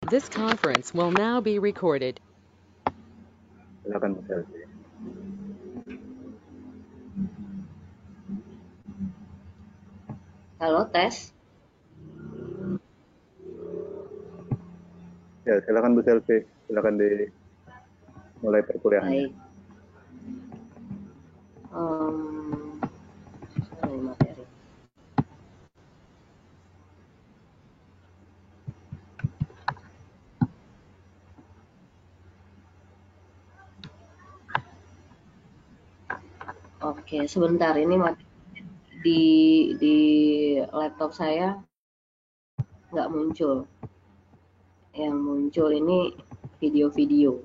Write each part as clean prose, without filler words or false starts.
This conference will now be recorded. Silakan Bu Selvi. Halo, tes. Ya, silakan Bu Selvi. Silakan dimulai perkuliahannya. Baik. Materi. Oke, sebentar, ini di laptop saya nggak muncul. Yang muncul ini video-video.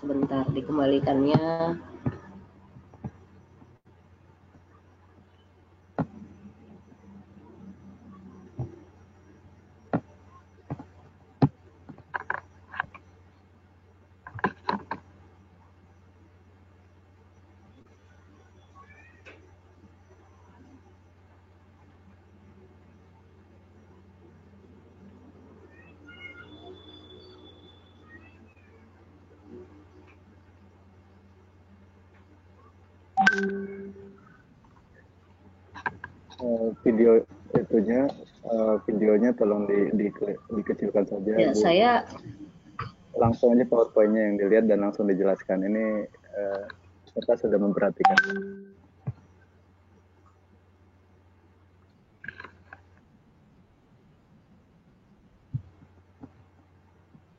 Sebentar, dikembalikannya. Video itunya, videonya tolong dikecilkan saja, Ya, Bu. saya Langsung aja PowerPoint-nya yang dilihat dan langsung dijelaskan. Ini kita sudah memperhatikan.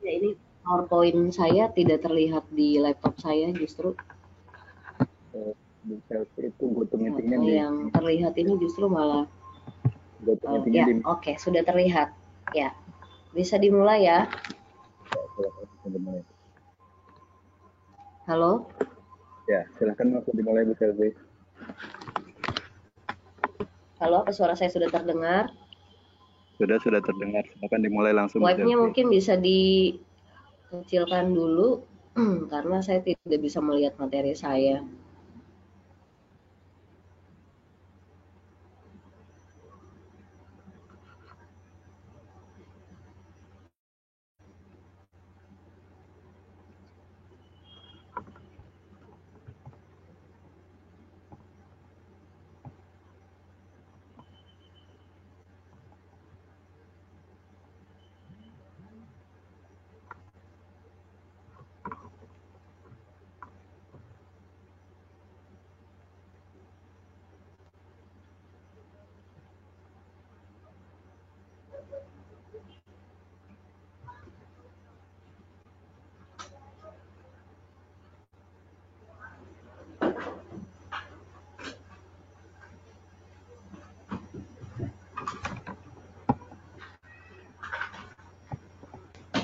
ya ini PowerPoint saya tidak terlihat di laptop saya justru. Bu Selvi itu GoTo Meeting-nya yang terlihat ini justru malah GoTo Meeting-nya ya, oke, sudah terlihat. Ya, bisa dimulai ya. Silakan dimulai. Halo. Ya, silakan langsung dimulai Bu Selvi. Halo, apa suara saya sudah terdengar? Sudah terdengar. Silakan dimulai langsung. Slide-nya mungkin bisa dikecilkan dulu karena saya tidak bisa melihat materi saya.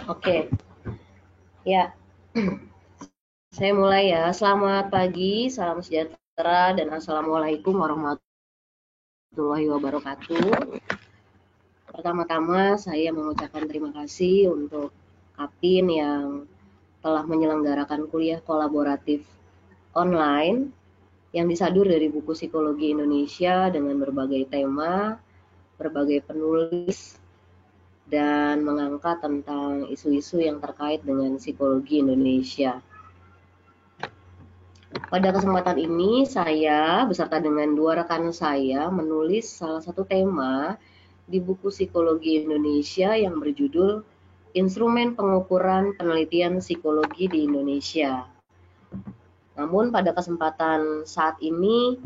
Oke. Ya. Saya mulai ya. Selamat pagi, salam sejahtera dan assalamualaikum warahmatullahi wabarakatuh. Pertama-tama saya mengucapkan terima kasih untuk Kapin yang telah menyelenggarakan kuliah kolaboratif online yang disadur dari buku Psikologi Indonesia dengan berbagai tema, berbagai penulis, dan mengangkat tentang isu-isu yang terkait dengan psikologi Indonesia. Pada kesempatan ini, saya beserta dengan dua rekan saya menulis salah satu tema di buku Psikologi Indonesia yang berjudul Instrumen Pengukuran Penelitian Psikologi di Indonesia. Namun pada kesempatan saat ini,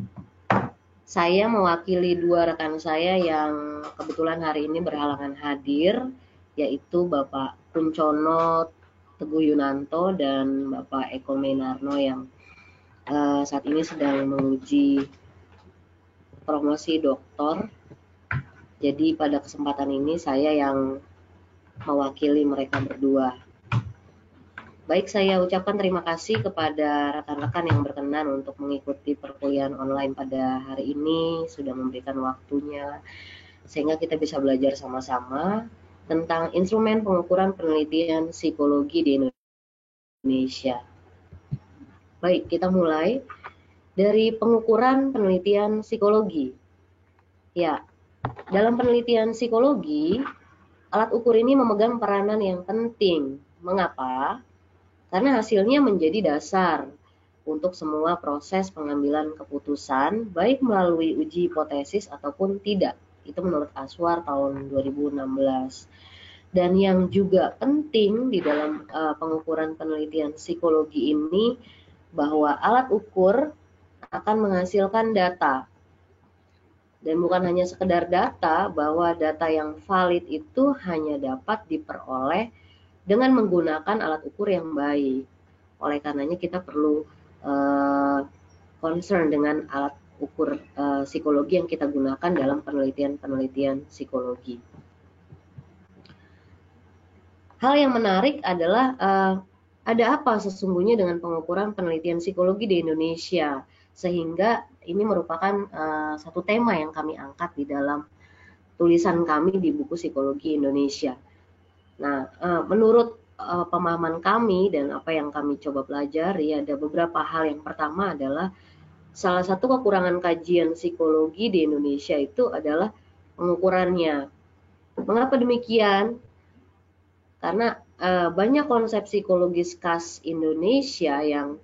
saya mewakili dua rekan saya yang kebetulan hari ini berhalangan hadir, yaitu Bapak Kuncono Teguh Yunanto dan Bapak Eko Menarno yang saat ini sedang menguji promosi doktor. Jadi pada kesempatan ini saya yang mewakili mereka berdua. Baik, saya ucapkan terima kasih kepada rekan-rekan yang berkenan untuk mengikuti perkuliahan online pada hari ini, sudah memberikan waktunya, sehingga kita bisa belajar sama-sama tentang instrumen pengukuran penelitian psikologi di Indonesia. Baik, kita mulai dari pengukuran penelitian psikologi. Ya, Dalam penelitian psikologi, alat ukur ini memegang peranan yang penting. Mengapa? Karena hasilnya menjadi dasar untuk semua proses pengambilan keputusan, baik melalui uji hipotesis ataupun tidak. Itu menurut Aswar tahun 2016. Dan yang juga penting di dalam pengukuran penelitian psikologi ini, bahwa alat ukur akan menghasilkan data. Dan bukan hanya sekedar data, bahwa data yang valid itu hanya dapat diperoleh dengan menggunakan alat ukur yang baik. Oleh karenanya kita perlu concern dengan alat ukur psikologi yang kita gunakan dalam penelitian-penelitian psikologi. Hal yang menarik adalah ada apa sesungguhnya dengan pengukuran penelitian psikologi di Indonesia, sehingga ini merupakan satu tema yang kami angkat di dalam tulisan kami di buku Psikologi Indonesia. Nah, menurut pemahaman kami dan apa yang kami coba pelajari, ada beberapa hal. Yang pertama adalah salah satu kekurangan kajian psikologi di Indonesia itu adalah pengukurannya. Mengapa demikian? Karena banyak konsep psikologis khas Indonesia yang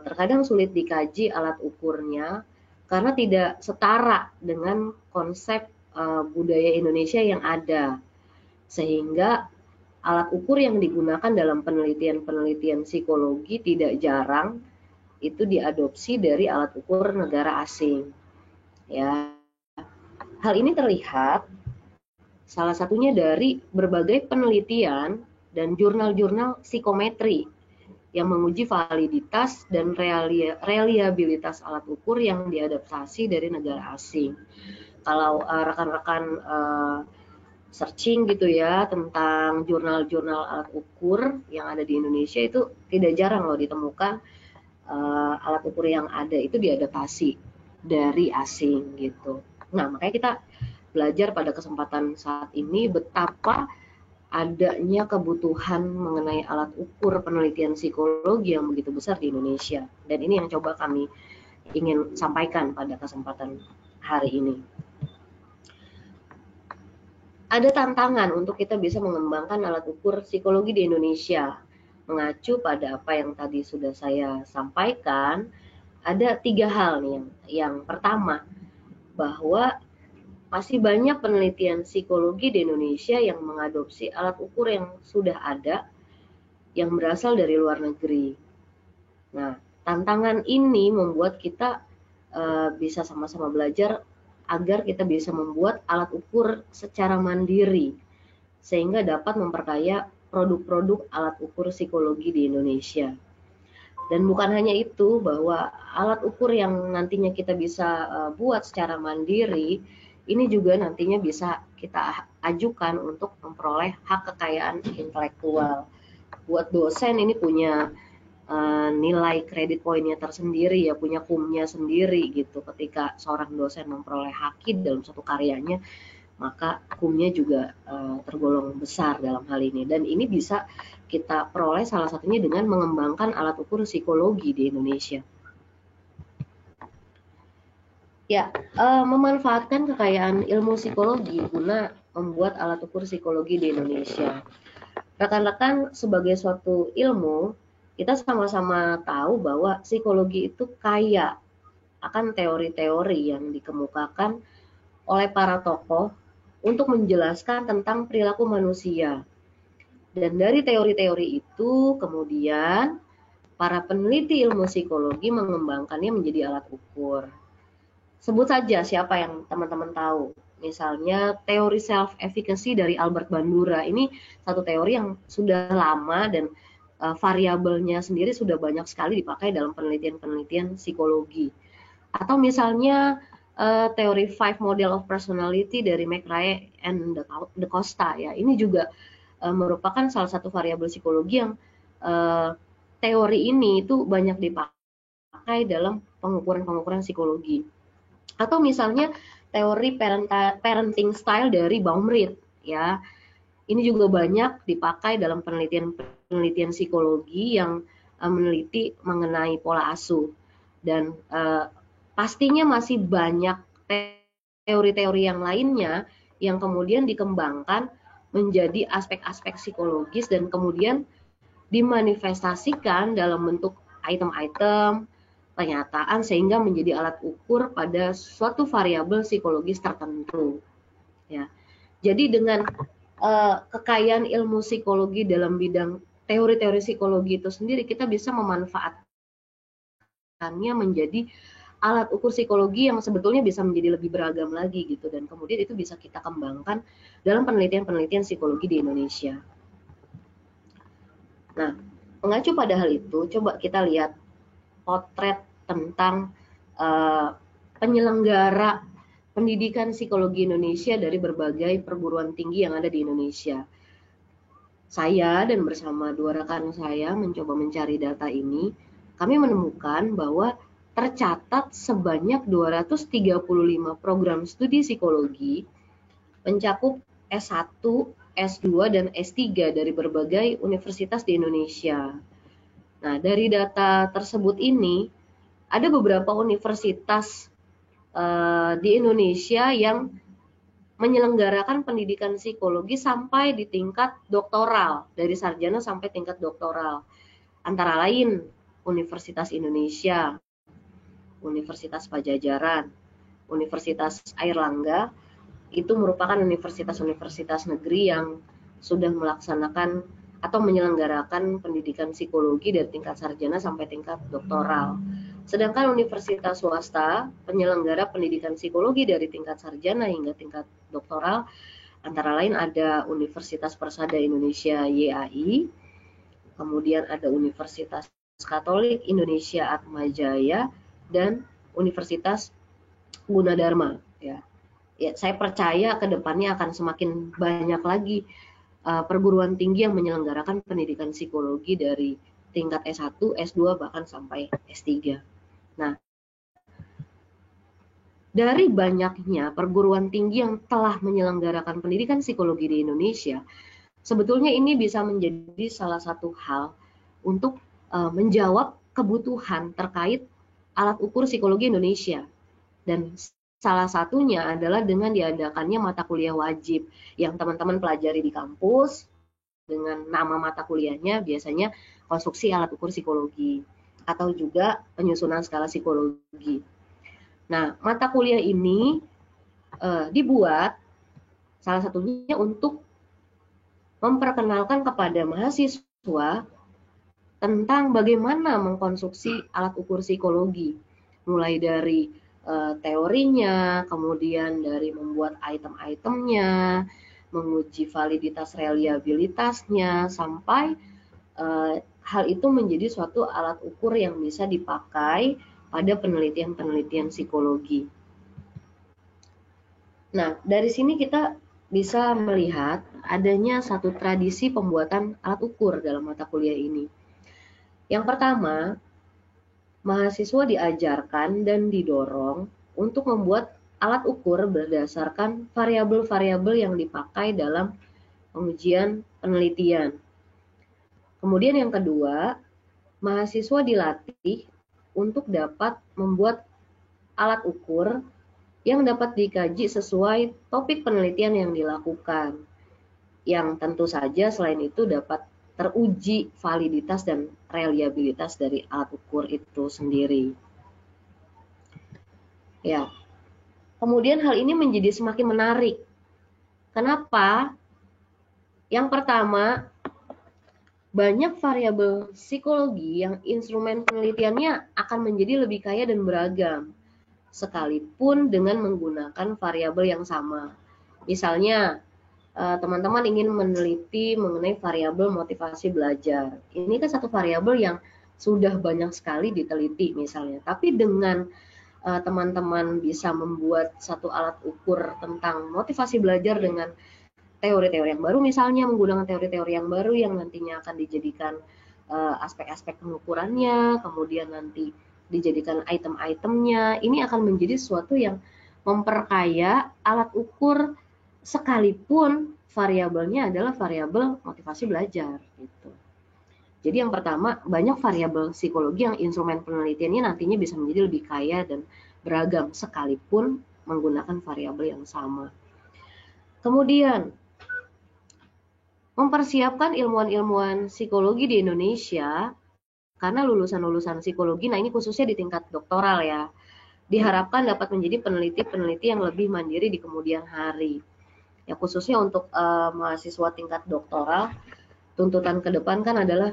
terkadang sulit dikaji alat ukurnya karena tidak setara dengan konsep budaya Indonesia yang ada, sehingga alat ukur yang digunakan dalam penelitian-penelitian psikologi tidak jarang itu diadopsi dari alat ukur negara asing. Ya, hal ini terlihat salah satunya dari berbagai penelitian dan jurnal-jurnal psikometri yang menguji validitas dan reliabilitas alat ukur yang diadaptasi dari negara asing. Kalau rekan-rekan searching gitu ya tentang jurnal-jurnal alat ukur yang ada di Indonesia, itu tidak jarang loh ditemukan alat ukur yang ada itu diadaptasi dari asing gitu. Nah, makanya kita belajar pada kesempatan saat ini betapa adanya kebutuhan mengenai alat ukur penelitian psikologi yang begitu besar di Indonesia. Dan ini yang coba kami ingin sampaikan pada kesempatan hari ini. Ada tantangan untuk kita bisa mengembangkan alat ukur psikologi di Indonesia. Mengacu pada apa yang tadi sudah saya sampaikan, ada 3 hal nih. Yang pertama, bahwa masih banyak penelitian psikologi di Indonesia yang mengadopsi alat ukur yang sudah ada, yang berasal dari luar negeri. Nah, tantangan ini membuat kita bisa sama-sama belajar agar kita bisa membuat alat ukur secara mandiri, sehingga dapat memperkaya produk-produk alat ukur psikologi di Indonesia. Dan bukan hanya itu, bahwa alat ukur yang nantinya kita bisa buat secara mandiri, ini juga nantinya bisa kita ajukan untuk memperoleh hak kekayaan intelektual. Buat dosen ini punya nilai kredit poinnya tersendiri ya, punya kumnya sendiri gitu. Ketika seorang dosen memperoleh haki dalam suatu karyanya, maka kumnya juga tergolong besar dalam hal ini. Dan ini bisa kita peroleh salah satunya dengan mengembangkan alat ukur psikologi di Indonesia. Ya, memanfaatkan kekayaan ilmu psikologi guna membuat alat ukur psikologi di Indonesia. Rekan-rekan, sebagai suatu ilmu, kita sama-sama tahu bahwa psikologi itu kaya akan teori-teori yang dikemukakan oleh para tokoh untuk menjelaskan tentang perilaku manusia. Dan dari teori-teori itu, kemudian para peneliti ilmu psikologi mengembangkannya menjadi alat ukur. Sebut saja siapa yang teman-teman tahu. Misalnya teori self-efficacy dari Albert Bandura. Ini satu teori yang sudah lama dan variabelnya sendiri sudah banyak sekali dipakai dalam penelitian-penelitian psikologi. Atau misalnya teori 5 Model of Personality dari McRae and De Costa ya. Ini juga merupakan salah satu variabel psikologi yang teori ini itu banyak dipakai dalam pengukuran-pengukuran psikologi. Atau misalnya teori parenting style dari Baumritt ya. Ini juga banyak dipakai dalam penelitian psikologi yang meneliti mengenai pola asuh. Dan pastinya masih banyak teori-teori yang lainnya yang kemudian dikembangkan menjadi aspek-aspek psikologis dan kemudian dimanifestasikan dalam bentuk item-item pernyataan sehingga menjadi alat ukur pada suatu variabel psikologis tertentu. Ya. Jadi dengan kekayaan ilmu psikologi dalam bidang teori-teori psikologi itu sendiri, kita bisa memanfaatkannya menjadi alat ukur psikologi yang sebetulnya bisa menjadi lebih beragam lagi gitu, dan kemudian itu bisa kita kembangkan dalam penelitian-penelitian psikologi di Indonesia. Nah, mengacu pada hal itu, coba kita lihat potret tentang penyelenggara pendidikan psikologi Indonesia dari berbagai perguruan tinggi yang ada di Indonesia. Saya dan bersama 2 rekan saya mencoba mencari data ini, kami menemukan bahwa tercatat sebanyak 235 program studi psikologi mencakup S1, S2, dan S3 dari berbagai universitas di Indonesia. Nah, dari data tersebut ini, ada beberapa universitas di Indonesia yang menyelenggarakan pendidikan psikologi sampai di tingkat doktoral, dari sarjana sampai tingkat doktoral. Antara lain Universitas Indonesia, Universitas Pajajaran, Universitas Airlangga, itu merupakan universitas-universitas negeri yang sudah melaksanakan atau menyelenggarakan pendidikan psikologi dari tingkat sarjana sampai tingkat doktoral. Sedangkan universitas swasta penyelenggara pendidikan psikologi dari tingkat sarjana hingga tingkat doktoral, antara lain ada Universitas Persada Indonesia YAI, kemudian ada Universitas Katolik Indonesia Atmajaya, dan Universitas Gunadarma. Ya, saya percaya ke depannya akan semakin banyak lagi perguruan tinggi yang menyelenggarakan pendidikan psikologi dari tingkat S1, S2, bahkan sampai S3. Nah, dari banyaknya perguruan tinggi yang telah menyelenggarakan pendidikan psikologi di Indonesia, sebetulnya ini bisa menjadi salah satu hal untuk menjawab kebutuhan terkait alat ukur psikologi Indonesia. Dan salah satunya adalah dengan diadakannya mata kuliah wajib yang teman-teman pelajari di kampus dengan nama mata kuliahnya biasanya konstruksi alat ukur psikologi atau juga penyusunan skala psikologi. Nah, mata kuliah ini dibuat salah satunya untuk memperkenalkan kepada mahasiswa tentang bagaimana mengkonstruksi alat ukur psikologi, mulai dari teorinya, kemudian dari membuat item-itemnya, menguji validitas reliabilitasnya, sampai hal itu menjadi suatu alat ukur yang bisa dipakai pada penelitian-penelitian psikologi. Nah, dari sini kita bisa melihat adanya satu tradisi pembuatan alat ukur dalam mata kuliah ini. Yang pertama, mahasiswa diajarkan dan didorong untuk membuat alat ukur berdasarkan variabel-variabel yang dipakai dalam pengujian penelitian. Kemudian yang kedua, mahasiswa dilatih untuk dapat membuat alat ukur yang dapat dikaji sesuai topik penelitian yang dilakukan. Yang tentu saja selain itu dapat teruji validitas dan reliabilitas dari alat ukur itu sendiri. Ya. Kemudian hal ini menjadi semakin menarik. Kenapa? Yang pertama, banyak variabel psikologi yang instrumen penelitiannya akan menjadi lebih kaya dan beragam, sekalipun dengan menggunakan variabel yang sama. Misalnya, teman-teman ingin meneliti mengenai variabel motivasi belajar. Ini kan satu variabel yang sudah banyak sekali diteliti misalnya. Tapi dengan teman-teman bisa membuat satu alat ukur tentang motivasi belajar dengan teori-teori yang baru, misalnya menggunakan teori-teori yang baru yang nantinya akan dijadikan aspek-aspek pengukurannya, kemudian nanti dijadikan item-itemnya, ini akan menjadi sesuatu yang memperkaya alat ukur sekalipun variabelnya adalah variabel motivasi belajar gitu. Jadi yang pertama, banyak variabel psikologi yang instrumen penelitiannya nantinya bisa menjadi lebih kaya dan beragam sekalipun menggunakan variabel yang sama. Kemudian, mempersiapkan ilmuwan-ilmuwan psikologi di Indonesia, karena lulusan-lulusan psikologi, nah ini khususnya di tingkat doktoral ya, diharapkan dapat menjadi peneliti-peneliti yang lebih mandiri di kemudian hari. Ya khususnya untuk mahasiswa tingkat doktoral, tuntutan ke depan kan adalah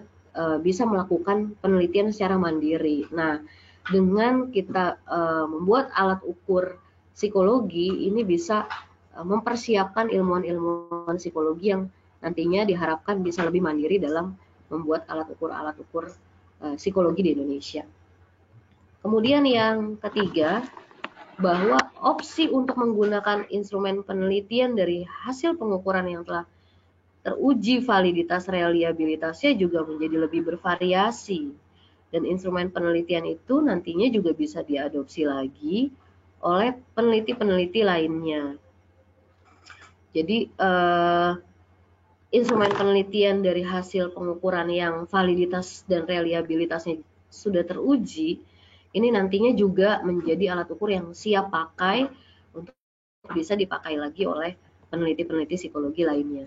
bisa melakukan penelitian secara mandiri. Nah, dengan kita membuat alat ukur psikologi, ini bisa mempersiapkan ilmuwan-ilmuwan psikologi yang nantinya diharapkan bisa lebih mandiri dalam membuat alat ukur psikologi di Indonesia. Kemudian yang ketiga, bahwa opsi untuk menggunakan instrumen penelitian dari hasil pengukuran yang telah teruji validitas reliabilitasnya juga menjadi lebih bervariasi. Dan instrumen penelitian itu nantinya juga bisa diadopsi lagi oleh peneliti-peneliti lainnya. Jadi instrumen penelitian dari hasil pengukuran yang validitas dan reliabilitasnya sudah teruji, ini nantinya juga menjadi alat ukur yang siap pakai untuk bisa dipakai lagi oleh peneliti-peneliti psikologi lainnya.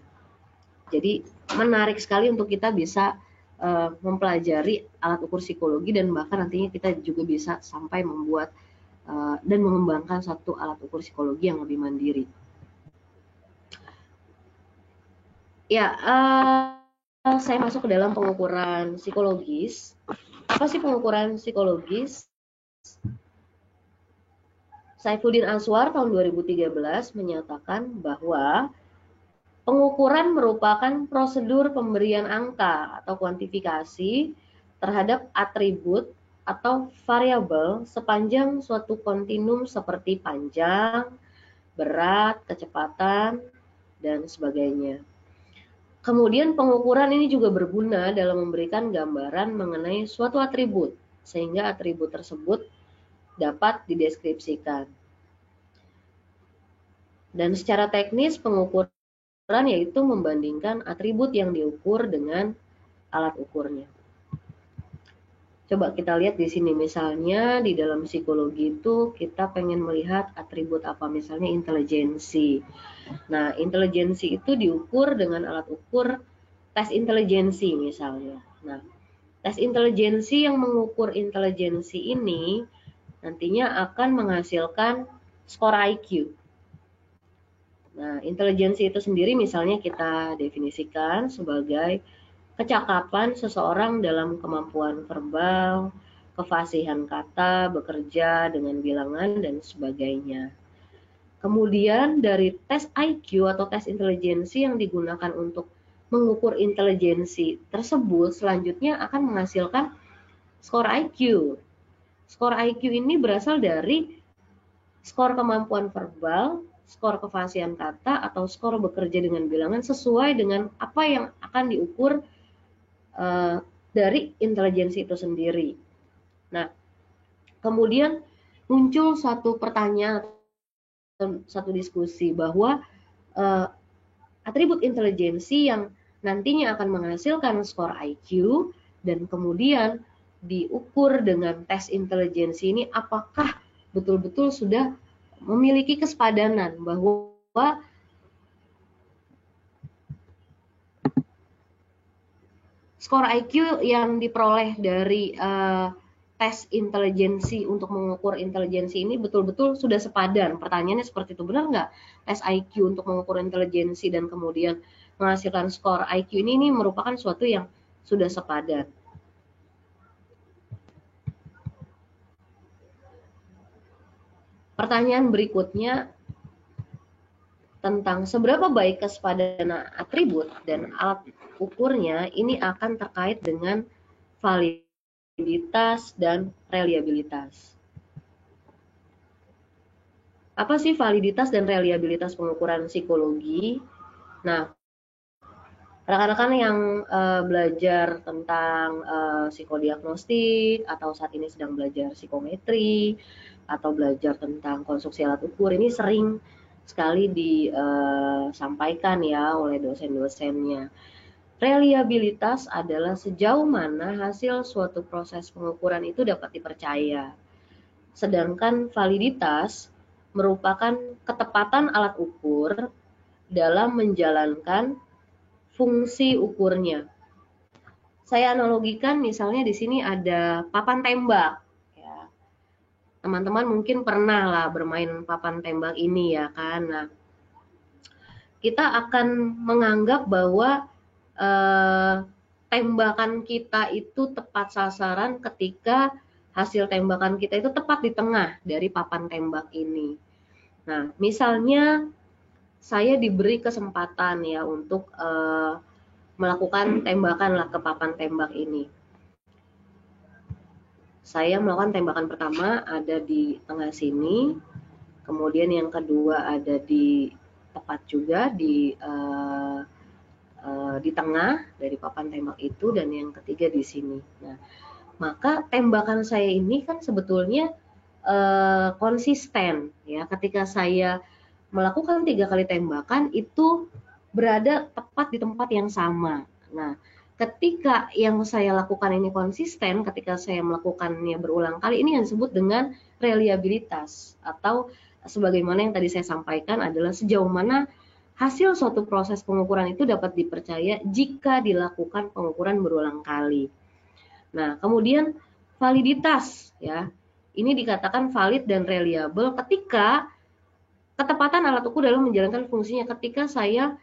Jadi menarik sekali untuk kita bisa mempelajari alat ukur psikologi, dan bahkan nantinya kita juga bisa sampai membuat dan mengembangkan satu alat ukur psikologi yang lebih mandiri. Ya, saya masuk ke dalam pengukuran psikologis. Apa sih pengukuran psikologis? Saifuddin Answar tahun 2013 menyatakan bahwa pengukuran merupakan prosedur pemberian angka atau kuantifikasi terhadap atribut atau variabel sepanjang suatu kontinum seperti panjang, berat, kecepatan, dan sebagainya. Kemudian pengukuran ini juga berguna dalam memberikan gambaran mengenai suatu atribut, sehingga atribut tersebut dapat dideskripsikan. Dan secara teknis pengukuran yaitu membandingkan atribut yang diukur dengan alat ukurnya. Coba kita lihat di sini, misalnya di dalam psikologi itu kita pengen melihat atribut apa, misalnya intelijensi. Nah, intelijensi itu diukur dengan alat ukur tes intelijensi misalnya. Nah, tes intelijensi yang mengukur intelijensi ini nantinya akan menghasilkan skor IQ. Nah, intelijensi itu sendiri misalnya kita definisikan sebagai kecakapan seseorang dalam kemampuan verbal, kefasihan kata, bekerja dengan bilangan, dan sebagainya. Kemudian dari tes IQ atau tes intelijensi yang digunakan untuk mengukur intelijensi tersebut selanjutnya akan menghasilkan skor IQ. Skor IQ ini berasal dari skor kemampuan verbal, skor kefasihan kata, atau skor bekerja dengan bilangan sesuai dengan apa yang akan diukur dari intelijensi itu sendiri. Nah, kemudian muncul satu pertanyaan, satu diskusi bahwa atribut intelijensi yang nantinya akan menghasilkan skor IQ dan kemudian diukur dengan tes intelijensi ini, apakah betul-betul sudah memiliki kesepadanan bahwa skor IQ yang diperoleh dari tes intelijensi untuk mengukur intelijensi ini betul-betul sudah sepadan. Pertanyaannya seperti itu, benar nggak tes IQ untuk mengukur intelijensi dan kemudian menghasilkan skor IQ ini merupakan suatu yang sudah sepadan. Pertanyaan berikutnya tentang seberapa baik kesepadanan atribut dan alat ukurnya ini akan terkait dengan validitas dan reliabilitas. Apa sih validitas dan reliabilitas pengukuran psikologi? Nah, rekan-rekan yang belajar tentang psikodiagnostik atau saat ini sedang belajar psikometri atau belajar tentang konstruksi alat ukur ini sering sekali disampaikan ya oleh dosen-dosennya. Reliabilitas adalah sejauh mana hasil suatu proses pengukuran itu dapat dipercaya. Sedangkan validitas merupakan ketepatan alat ukur dalam menjalankan fungsi ukurnya. Saya analogikan misalnya di sini ada papan tembak. Ya. Teman-teman mungkin pernah lah bermain papan tembak ini ya kan. Nah, kita akan menganggap bahwa tembakan kita itu tepat sasaran ketika hasil tembakan kita itu tepat di tengah dari papan tembak ini. Nah, misalnya saya diberi kesempatan ya untuk melakukan tembakan lah ke papan tembak ini. Saya melakukan tembakan pertama ada di tengah sini, kemudian yang kedua ada di tepat juga di tengah dari papan tembak itu, dan yang ketiga di sini. Nah, maka tembakan saya ini kan sebetulnya konsisten ya. Ketika saya melakukan 3 kali tembakan itu berada tepat di tempat yang sama. Nah, ketika yang saya lakukan ini konsisten, ketika saya melakukannya berulang kali, ini yang disebut dengan reliabilitas, atau sebagaimana yang tadi saya sampaikan adalah sejauh mana hasil suatu proses pengukuran itu dapat dipercaya jika dilakukan pengukuran berulang kali. Nah, kemudian validitas ya. Ini dikatakan valid dan reliable ketika ketepatan alat ukur dalam menjalankan fungsinya, ketika saya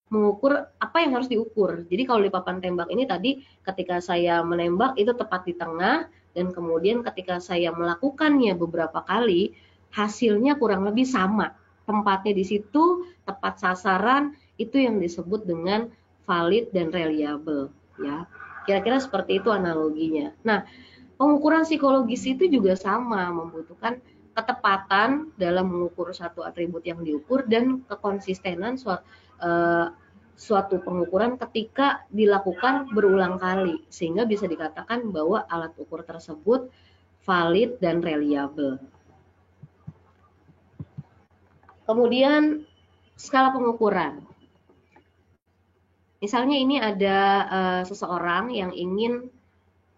mengukur apa yang harus diukur. Jadi kalau di papan tembak ini tadi ketika saya menembak itu tepat di tengah, dan kemudian ketika saya melakukannya beberapa kali hasilnya kurang lebih sama. Tempatnya di situ, tepat sasaran, itu yang disebut dengan valid dan reliable ya. Kira-kira seperti itu analoginya. Nah, pengukuran psikologis itu juga sama, membutuhkan ketepatan dalam mengukur satu atribut yang diukur dan kekonsistenan suatu pengukuran ketika dilakukan berulang kali, sehingga bisa dikatakan bahwa alat ukur tersebut valid dan reliable. Kemudian skala pengukuran. Misalnya ini ada seseorang yang ingin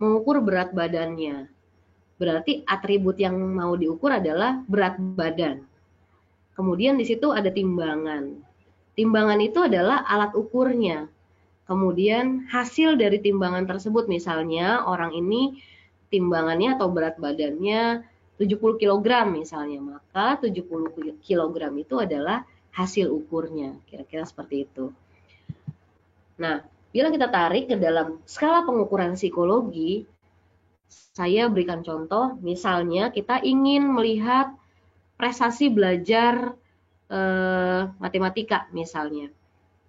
mengukur berat badannya. Berarti atribut yang mau diukur adalah berat badan. Kemudian di situ ada timbangan. Timbangan itu adalah alat ukurnya. Kemudian hasil dari timbangan tersebut, misalnya orang ini timbangannya atau berat badannya 70 kg misalnya, maka 70 kg itu adalah hasil ukurnya, kira-kira seperti itu. Nah, bila kita tarik ke dalam skala pengukuran psikologi, saya berikan contoh, misalnya kita ingin melihat prestasi belajar matematika misalnya,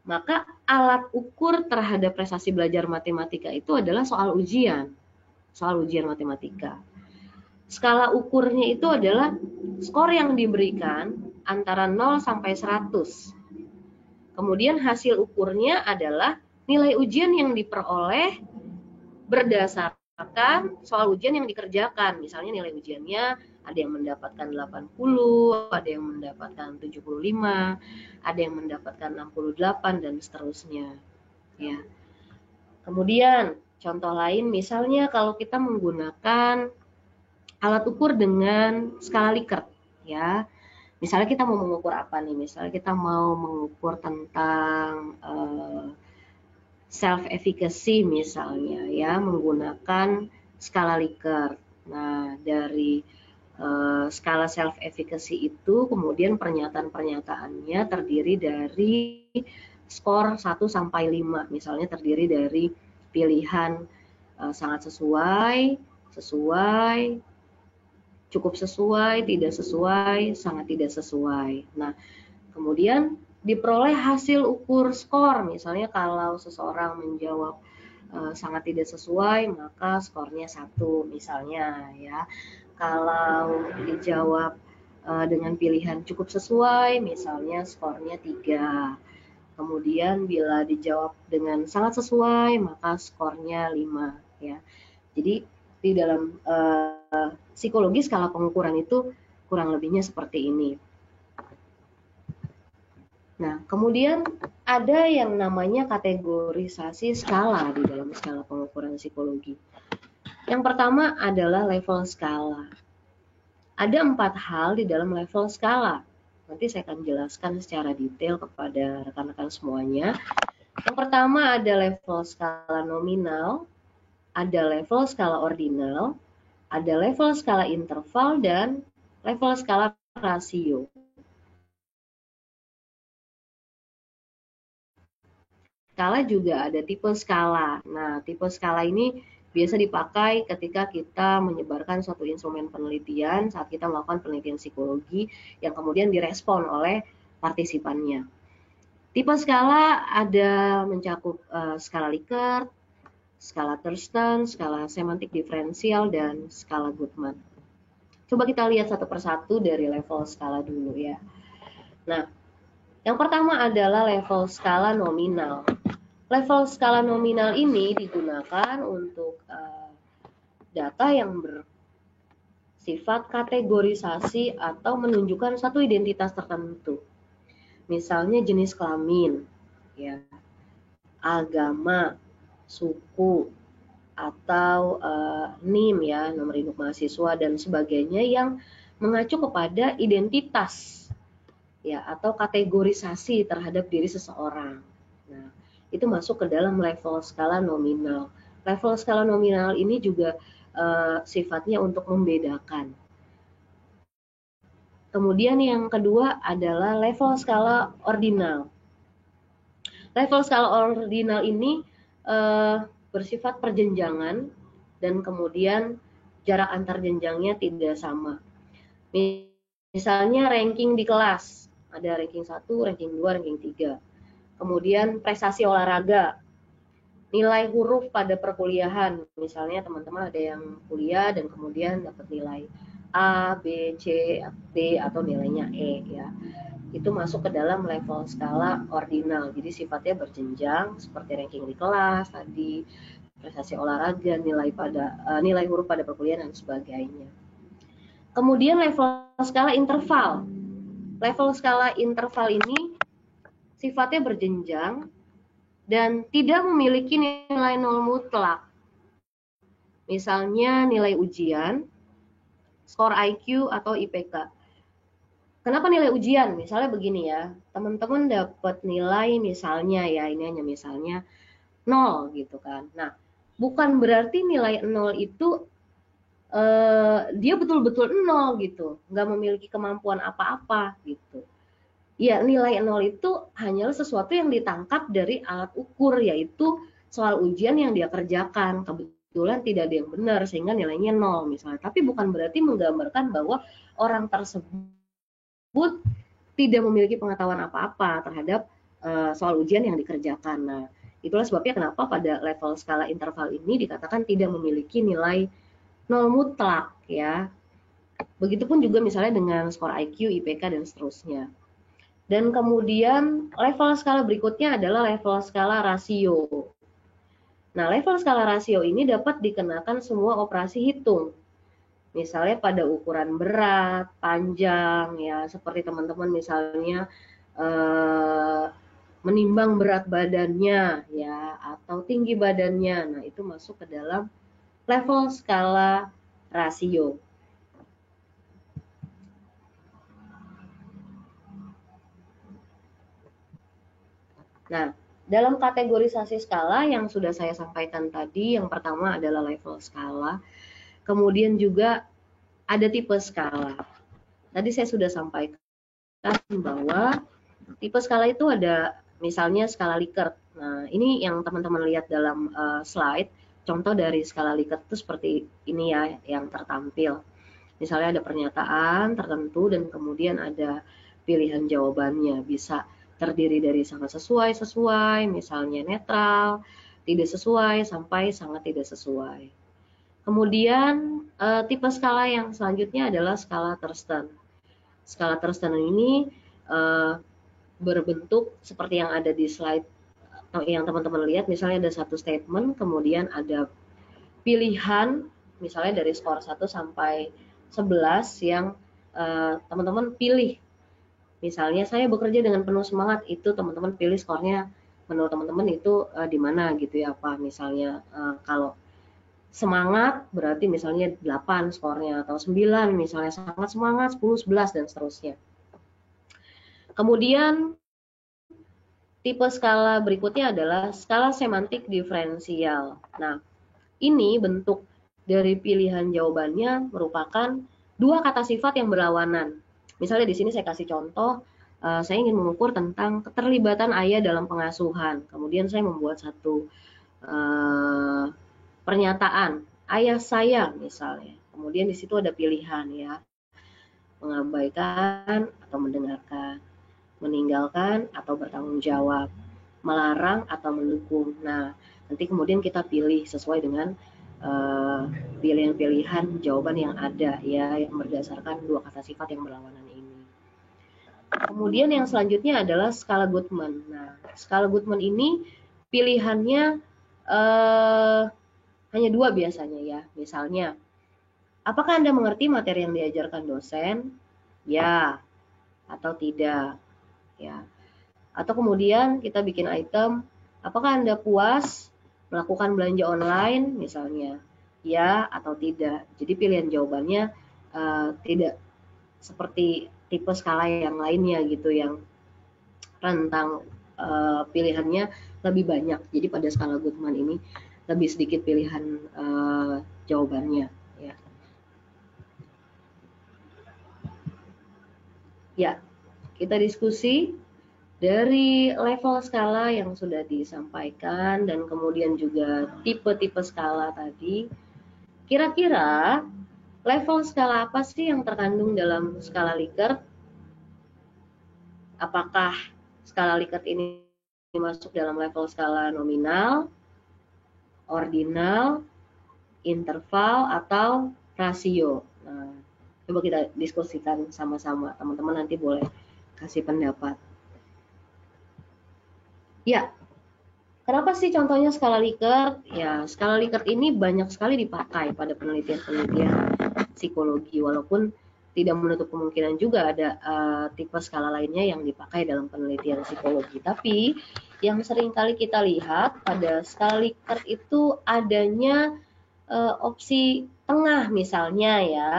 maka alat ukur terhadap prestasi belajar matematika itu adalah soal ujian matematika. Skala ukurnya itu adalah skor yang diberikan antara 0 sampai 100. Kemudian hasil ukurnya adalah nilai ujian yang diperoleh berdasarkan soal ujian yang dikerjakan. Misalnya nilai ujiannya ada yang mendapatkan 80, ada yang mendapatkan 75, ada yang mendapatkan 68, dan seterusnya. Ya. Kemudian contoh lain, misalnya kalau kita menggunakan alat ukur dengan skala Likert, ya. Misalnya kita mau mengukur apa nih? Misalnya kita mau mengukur tentang self efficacy misalnya, ya, menggunakan skala Likert. Nah, dari skala self efficacy itu kemudian pernyataan-pernyataannya terdiri dari skor 1 sampai 5, misalnya terdiri dari pilihan sangat sesuai, cukup sesuai, tidak sesuai, sangat tidak sesuai. Nah, kemudian diperoleh hasil ukur skor, misalnya kalau seseorang menjawab sangat tidak sesuai, maka skornya 1 misalnya, ya. Kalau dijawab dengan pilihan cukup sesuai, misalnya skornya 3. Kemudian bila dijawab dengan sangat sesuai, maka skornya 5, ya. Jadi di dalam psikologi skala pengukuran itu kurang lebihnya seperti ini. Nah, kemudian ada yang namanya kategorisasi skala di dalam skala pengukuran psikologi. Yang pertama adalah level skala. Ada 4 hal di dalam level skala. Nanti saya akan jelaskan secara detail kepada rekan-rekan semuanya. Yang pertama ada level skala nominal, ada level skala ordinal, ada level skala interval, dan level skala rasio. Skala juga ada tipe skala. Nah, tipe skala ini biasa dipakai ketika kita menyebarkan suatu instrumen penelitian saat kita melakukan penelitian psikologi yang kemudian direspon oleh partisipannya. Tipe skala ada mencakup skala Likert, skala Thurston, skala semantik diferensial, dan skala Goodman. Coba kita lihat satu persatu dari level skala dulu ya. Nah, yang pertama adalah level skala nominal. Level skala nominal ini digunakan untuk data yang bersifat kategorisasi atau menunjukkan satu identitas tertentu. Misalnya jenis kelamin, ya, agama, suku, atau NIM ya, nomor induk mahasiswa dan sebagainya yang mengacu kepada identitas ya atau kategorisasi terhadap diri seseorang. Nah, itu masuk ke dalam level skala nominal. Level skala nominal ini juga sifatnya untuk membedakan. Kemudian yang kedua adalah level skala ordinal. Level skala ordinal ini bersifat perjenjangan dan kemudian jarak antar jenjangnya tidak sama. Misalnya ranking di kelas, ada ranking 1, ranking 2, ranking 3. Kemudian prestasi olahraga, nilai huruf pada perkuliahan, misalnya teman-teman ada yang kuliah dan kemudian dapat nilai A, B, C, D atau nilainya E ya. Itu masuk ke dalam level skala ordinal. Jadi sifatnya berjenjang seperti ranking di kelas tadi, prestasi olahraga, nilai huruf pada perkuliahan dan sebagainya. Kemudian level skala interval. Level skala interval ini sifatnya berjenjang dan tidak memiliki nilai nol mutlak. Misalnya nilai ujian, skor IQ atau IPK. Kenapa nilai ujian? Misalnya begini ya, teman-teman dapat nilai misalnya ya, ini hanya misalnya 0 gitu kan. Nah, bukan berarti nilai 0 itu dia betul-betul 0 gitu, nggak memiliki kemampuan apa-apa gitu. Ya, nilai 0 itu hanyalah sesuatu yang ditangkap dari alat ukur, yaitu soal ujian yang dia kerjakan. Kebetulan tidak ada yang benar, sehingga nilainya 0 misalnya. Tapi bukan berarti menggambarkan bahwa orang tersebut tidak memiliki pengetahuan apa-apa terhadap soal ujian yang dikerjakan. Nah, itulah sebabnya kenapa pada level skala interval ini dikatakan tidak memiliki nilai nol mutlak ya. Begitupun juga misalnya dengan skor IQ, IPK dan seterusnya. Dan kemudian level skala berikutnya adalah level skala rasio. Nah, level skala rasio ini dapat dikenakan semua operasi hitung. Misalnya pada ukuran berat, panjang, ya seperti teman-teman misalnya menimbang berat badannya, ya atau tinggi badannya. Nah, itu masuk ke dalam level skala rasio. Nah, dalam kategorisasi skala yang sudah saya sampaikan tadi, yang pertama adalah level skala. Kemudian juga ada tipe skala. Tadi saya sudah sampaikan bahwa tipe skala itu ada misalnya skala Likert. Nah, ini yang teman-teman lihat dalam slide. Contoh dari skala Likert itu seperti ini ya yang tertampil. Misalnya ada pernyataan tertentu dan kemudian ada pilihan jawabannya. Bisa terdiri dari sangat sesuai, misalnya netral, tidak sesuai, sampai sangat tidak sesuai. Kemudian tipe skala yang selanjutnya adalah skala Thurston. Skala Thurston ini berbentuk seperti yang ada di slide atau yang teman-teman lihat, misalnya ada satu statement, kemudian ada pilihan, misalnya dari skor 1 sampai 11 yang teman-teman pilih. Misalnya saya bekerja dengan penuh semangat, itu teman-teman pilih skornya menurut teman-teman itu di mana gitu ya, apa misalnya kalau semangat berarti misalnya 8 skornya, atau 9 misalnya sangat semangat, 10, 11 dan seterusnya. Kemudian tipe skala berikutnya adalah skala semantik diferensial. Nah, ini bentuk dari pilihan jawabannya merupakan dua kata sifat yang berlawanan. Misalnya di sini saya kasih contoh, saya ingin mengukur tentang keterlibatan ayah dalam pengasuhan. Kemudian saya membuat satu pernyataan, ayah saya misalnya. Kemudian di situ ada pilihan ya, mengabaikan atau mendengarkan, meninggalkan atau bertanggung jawab, melarang atau mendukung. Nah, nanti kemudian kita pilih sesuai dengan pilihan-pilihan jawaban yang ada ya, yang berdasarkan dua kata sifat yang berlawanan ini. Kemudian yang selanjutnya adalah skala Goodman. Nah, skala Goodman ini pilihannya hanya dua biasanya ya. Misalnya, apakah Anda mengerti materi yang diajarkan dosen? Ya atau tidak. Ya. Atau kemudian kita bikin item, apakah Anda puas melakukan belanja online misalnya? Ya atau tidak. Jadi pilihan jawabannya tidak seperti tipe skala yang lainnya gitu, yang rentang pilihannya lebih banyak. Jadi pada skala Goodman ini lebih sedikit pilihan jawabannya. Ya, kita diskusi dari level skala yang sudah disampaikan dan kemudian juga tipe-tipe skala tadi. Kira-kira level skala apa sih yang terkandung dalam skala Likert? Apakah skala Likert ini masuk dalam level skala nominal, ordinal, interval, atau rasio? Nah, coba kita diskusikan sama-sama. Teman-teman nanti boleh kasih pendapat. Ya, kenapa sih contohnya skala Likert? Ya, skala Likert ini banyak sekali dipakai pada penelitian-penelitian psikologi, walaupun tidak menutup kemungkinan juga ada tipe skala lainnya yang dipakai dalam penelitian psikologi. Tapi yang sering kali kita lihat pada skala Likert itu adanya opsi tengah misalnya ya.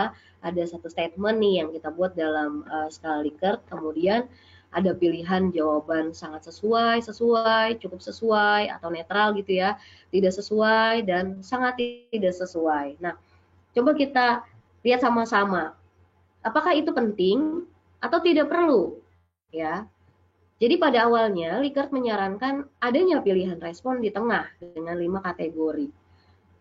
Ada satu statement nih yang kita buat dalam skala Likert, kemudian ada pilihan jawaban sangat sesuai, cukup sesuai, atau netral gitu ya, tidak sesuai, dan sangat tidak sesuai. Nah, coba kita lihat sama-sama. Apakah itu penting atau tidak perlu? Ya. Jadi pada awalnya Likert menyarankan adanya pilihan respon di tengah dengan 5 kategori.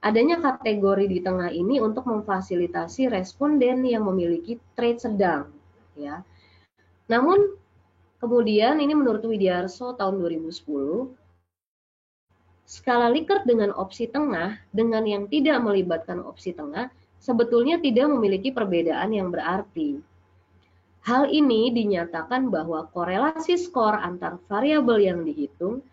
Adanya kategori di tengah ini untuk memfasilitasi responden yang memiliki trait sedang. Ya. Namun kemudian ini menurut Widiarso tahun 2010, skala Likert dengan opsi tengah dengan yang tidak melibatkan opsi tengah sebetulnya tidak memiliki perbedaan yang berarti. Hal ini dinyatakan bahwa korelasi skor antar variabel yang dihitung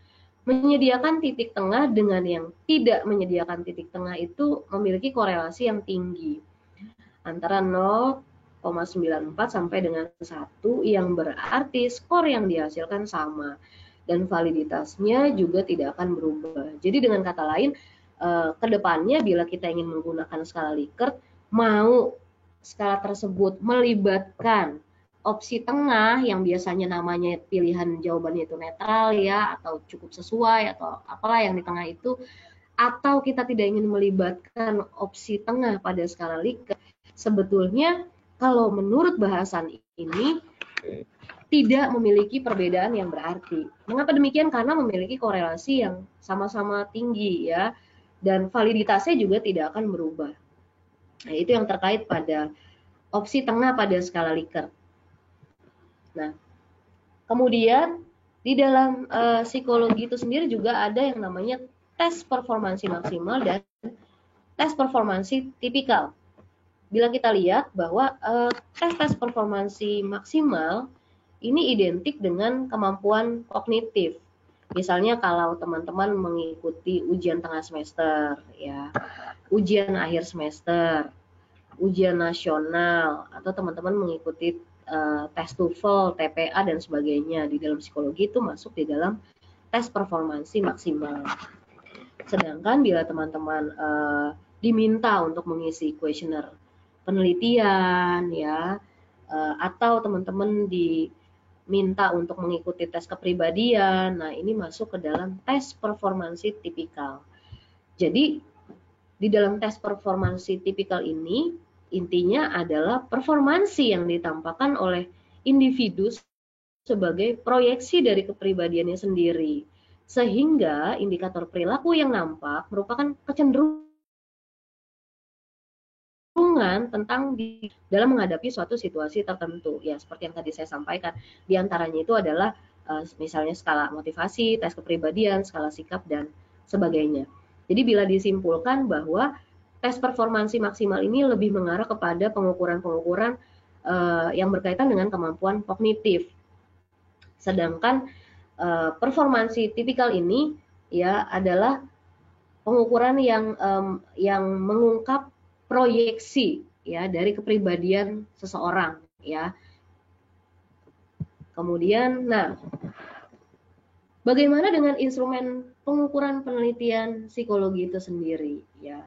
menyediakan titik tengah dengan yang tidak menyediakan titik tengah itu memiliki korelasi yang tinggi antara 0,94 sampai dengan 1, yang berarti skor yang dihasilkan sama dan validitasnya juga tidak akan berubah. Jadi dengan kata lain, ke depannya bila kita ingin menggunakan skala Likert, mau skala tersebut melibatkan opsi tengah yang biasanya namanya pilihan jawabannya itu netral ya, atau cukup sesuai, atau apalah yang di tengah itu, atau kita tidak ingin melibatkan opsi tengah pada skala Likert, sebetulnya kalau menurut bahasan ini tidak memiliki perbedaan yang berarti. Mengapa demikian? Karena memiliki korelasi yang sama-sama tinggi ya, dan validitasnya juga tidak akan berubah. Nah, itu yang terkait pada opsi tengah pada skala Likert. Nah, kemudian di dalam psikologi itu sendiri juga ada yang namanya tes performansi maksimal dan tes performansi tipikal. Bila kita lihat bahwa tes performansi maksimal ini identik dengan kemampuan kognitif. Misalnya kalau teman-teman mengikuti ujian tengah semester, ya, ujian akhir semester, ujian nasional, atau teman-teman mengikuti tes TOEFL, TPA, dan sebagainya, di dalam psikologi itu masuk di dalam tes performansi maksimal. Sedangkan bila teman-teman diminta untuk mengisi kuesioner penelitian ya, atau teman-teman diminta untuk mengikuti tes kepribadian. Nah, ini masuk ke dalam tes performansi tipikal. Jadi di dalam tes performansi tipikal ini intinya adalah performansi yang ditampakkan oleh individu sebagai proyeksi dari kepribadiannya sendiri, sehingga indikator perilaku yang nampak merupakan kecenderungan tentang dalam menghadapi suatu situasi tertentu. Ya, seperti yang tadi saya sampaikan, di antaranya itu adalah misalnya skala motivasi, tes kepribadian, skala sikap, dan sebagainya. Jadi bila disimpulkan bahwa tes performansi maksimal ini lebih mengarah kepada pengukuran-pengukuran yang berkaitan dengan kemampuan kognitif. Sedangkan performansi tipikal ini ya adalah pengukuran yang mengungkap proyeksi ya dari kepribadian seseorang ya. Kemudian, nah, bagaimana dengan instrumen pengukuran penelitian psikologi itu sendiri ya?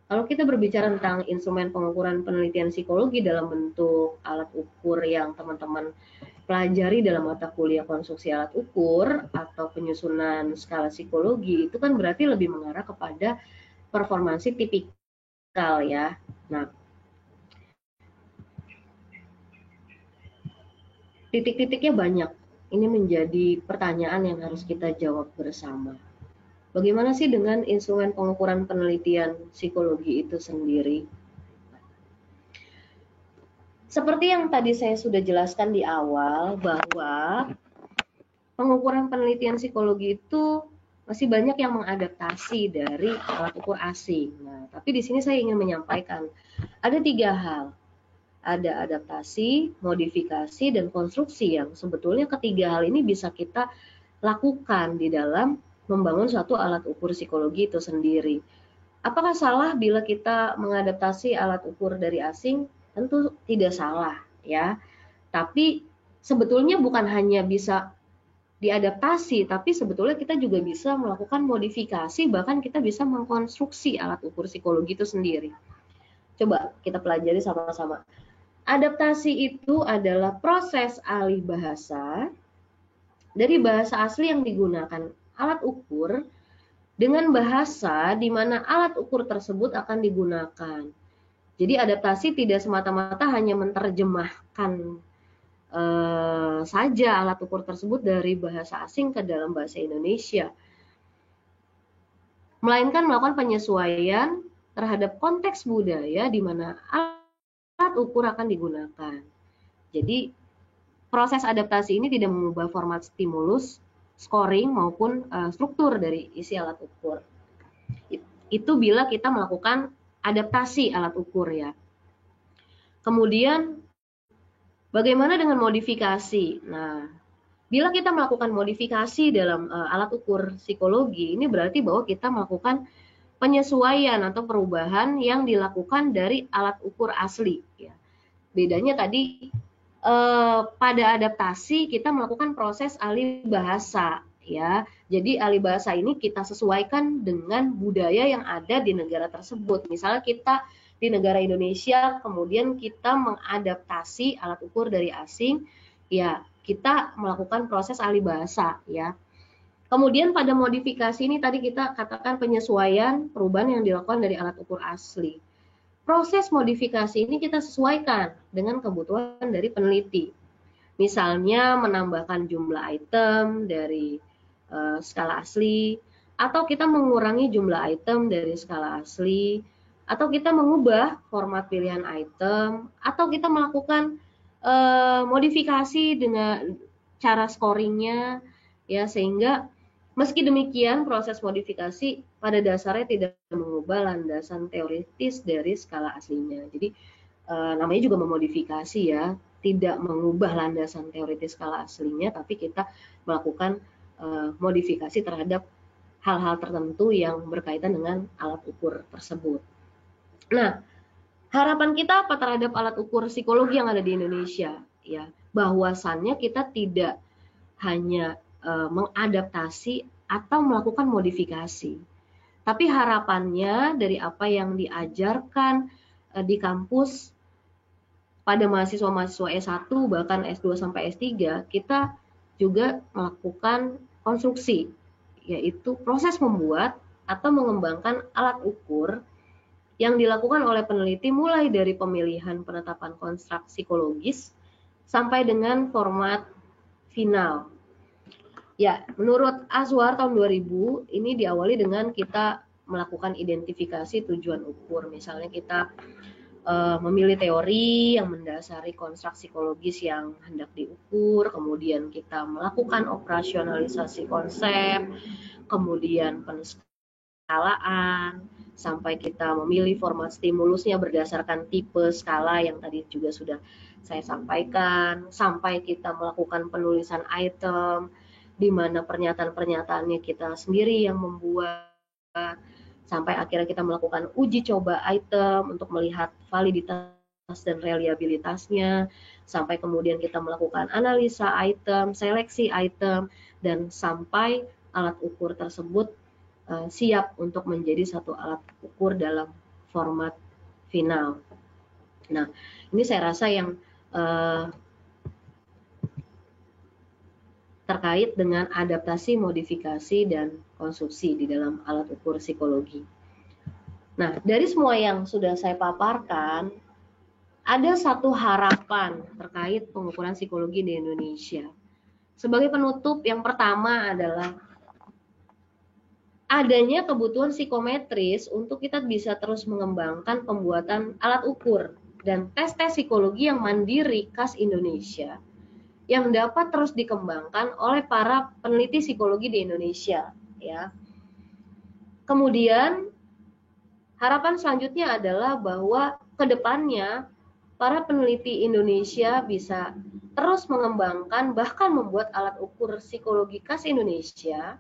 Kalau kita berbicara tentang instrumen pengukuran penelitian psikologi dalam bentuk alat ukur yang teman-teman pelajari dalam mata kuliah konstruksi alat ukur atau penyusunan skala psikologi, itu kan berarti lebih mengarah kepada performansi tipikal ya. Nah, titik-titiknya banyak. Ini menjadi pertanyaan yang harus kita jawab bersama. Bagaimana sih dengan instrumen pengukuran penelitian psikologi itu sendiri? Seperti yang tadi saya sudah jelaskan di awal, bahwa pengukuran penelitian psikologi itu masih banyak yang mengadaptasi dari alat ukur asing. Nah, tapi di sini saya ingin menyampaikan ada 3 hal. Ada adaptasi, modifikasi, dan konstruksi yang sebetulnya ketiga hal ini bisa kita lakukan di dalam membangun suatu alat ukur psikologi itu sendiri. Apakah salah bila kita mengadaptasi alat ukur dari asing? Tentu tidak salah ya. Tapi sebetulnya bukan hanya bisa diadaptasi, tapi sebetulnya kita juga bisa melakukan modifikasi, bahkan kita bisa mengkonstruksi alat ukur psikologi itu sendiri. Coba kita pelajari sama-sama. Adaptasi itu adalah proses alih bahasa dari bahasa asli yang digunakan alat ukur dengan bahasa di mana alat ukur tersebut akan digunakan. Jadi adaptasi tidak semata-mata hanya menerjemahkan saja alat ukur tersebut dari bahasa asing ke dalam bahasa Indonesia, melainkan melakukan penyesuaian terhadap konteks budaya di mana alat ukur akan digunakan. Jadi proses adaptasi ini tidak mengubah format stimulus, scoring maupun struktur dari isi alat ukur. Itu bila kita melakukan adaptasi alat ukur ya. Kemudian bagaimana dengan modifikasi? Nah, bila kita melakukan modifikasi dalam alat ukur psikologi, ini berarti bahwa kita melakukan penyesuaian atau perubahan yang dilakukan dari alat ukur asli ya. Bedanya tadi pada adaptasi kita melakukan proses alih bahasa ya. Jadi alih bahasa ini kita sesuaikan dengan budaya yang ada di negara tersebut. Misalnya kita di negara Indonesia, kemudian kita mengadaptasi alat ukur dari asing, ya kita melakukan proses alih bahasa ya. Kemudian pada modifikasi ini tadi kita katakan penyesuaian, perubahan yang dilakukan dari alat ukur asli. Proses modifikasi ini kita sesuaikan dengan kebutuhan dari peneliti. Misalnya menambahkan jumlah item dari skala asli, atau kita mengurangi jumlah item dari skala asli, atau kita mengubah format pilihan item, atau kita melakukan modifikasi dengan cara scoringnya, ya sehingga meski demikian proses modifikasi pada dasarnya tidak mengubah landasan teoritis dari skala aslinya. Jadi namanya juga memodifikasi ya, tidak mengubah landasan teoritis skala aslinya, tapi kita melakukan modifikasi terhadap hal-hal tertentu yang berkaitan dengan alat ukur tersebut. Nah, harapan kita apa terhadap alat ukur psikologi yang ada di Indonesia? Ya, bahwasannya kita tidak hanya mengadaptasi atau melakukan modifikasi, Tapi harapannya dari apa yang diajarkan di kampus pada mahasiswa-mahasiswa S1 bahkan S2 sampai S3, kita juga melakukan konstruksi, yaitu proses membuat atau mengembangkan alat ukur yang dilakukan oleh peneliti mulai dari pemilihan penetapan konstruk psikologis sampai dengan format final. Ya, menurut Azwar tahun 2000 ini diawali dengan kita melakukan identifikasi tujuan ukur. Misalnya kita memilih teori yang mendasari konstruk psikologis yang hendak diukur, kemudian kita melakukan operasionalisasi konsep, kemudian penskalaan, sampai kita memilih format stimulusnya berdasarkan tipe skala yang tadi juga sudah saya sampaikan, sampai kita melakukan penulisan item, di mana pernyataan-pernyataannya kita sendiri yang membuat, sampai akhirnya kita melakukan uji coba item untuk melihat validitas dan reliabilitasnya, sampai kemudian kita melakukan analisa item, seleksi item, dan sampai alat ukur tersebut siap untuk menjadi satu alat ukur dalam format final. Nah, ini saya rasa yang terkait dengan adaptasi, modifikasi, dan konstruksi di dalam alat ukur psikologi. Nah, dari semua yang sudah saya paparkan, ada satu harapan terkait pengukuran psikologi di Indonesia. Sebagai penutup, yang pertama adalah adanya kebutuhan psikometris untuk kita bisa terus mengembangkan pembuatan alat ukur dan tes-tes psikologi yang mandiri khas Indonesia yang dapat terus dikembangkan oleh para peneliti psikologi di Indonesia, ya. Kemudian harapan selanjutnya adalah bahwa ke depannya para peneliti Indonesia bisa terus mengembangkan bahkan membuat alat ukur psikologi khas Indonesia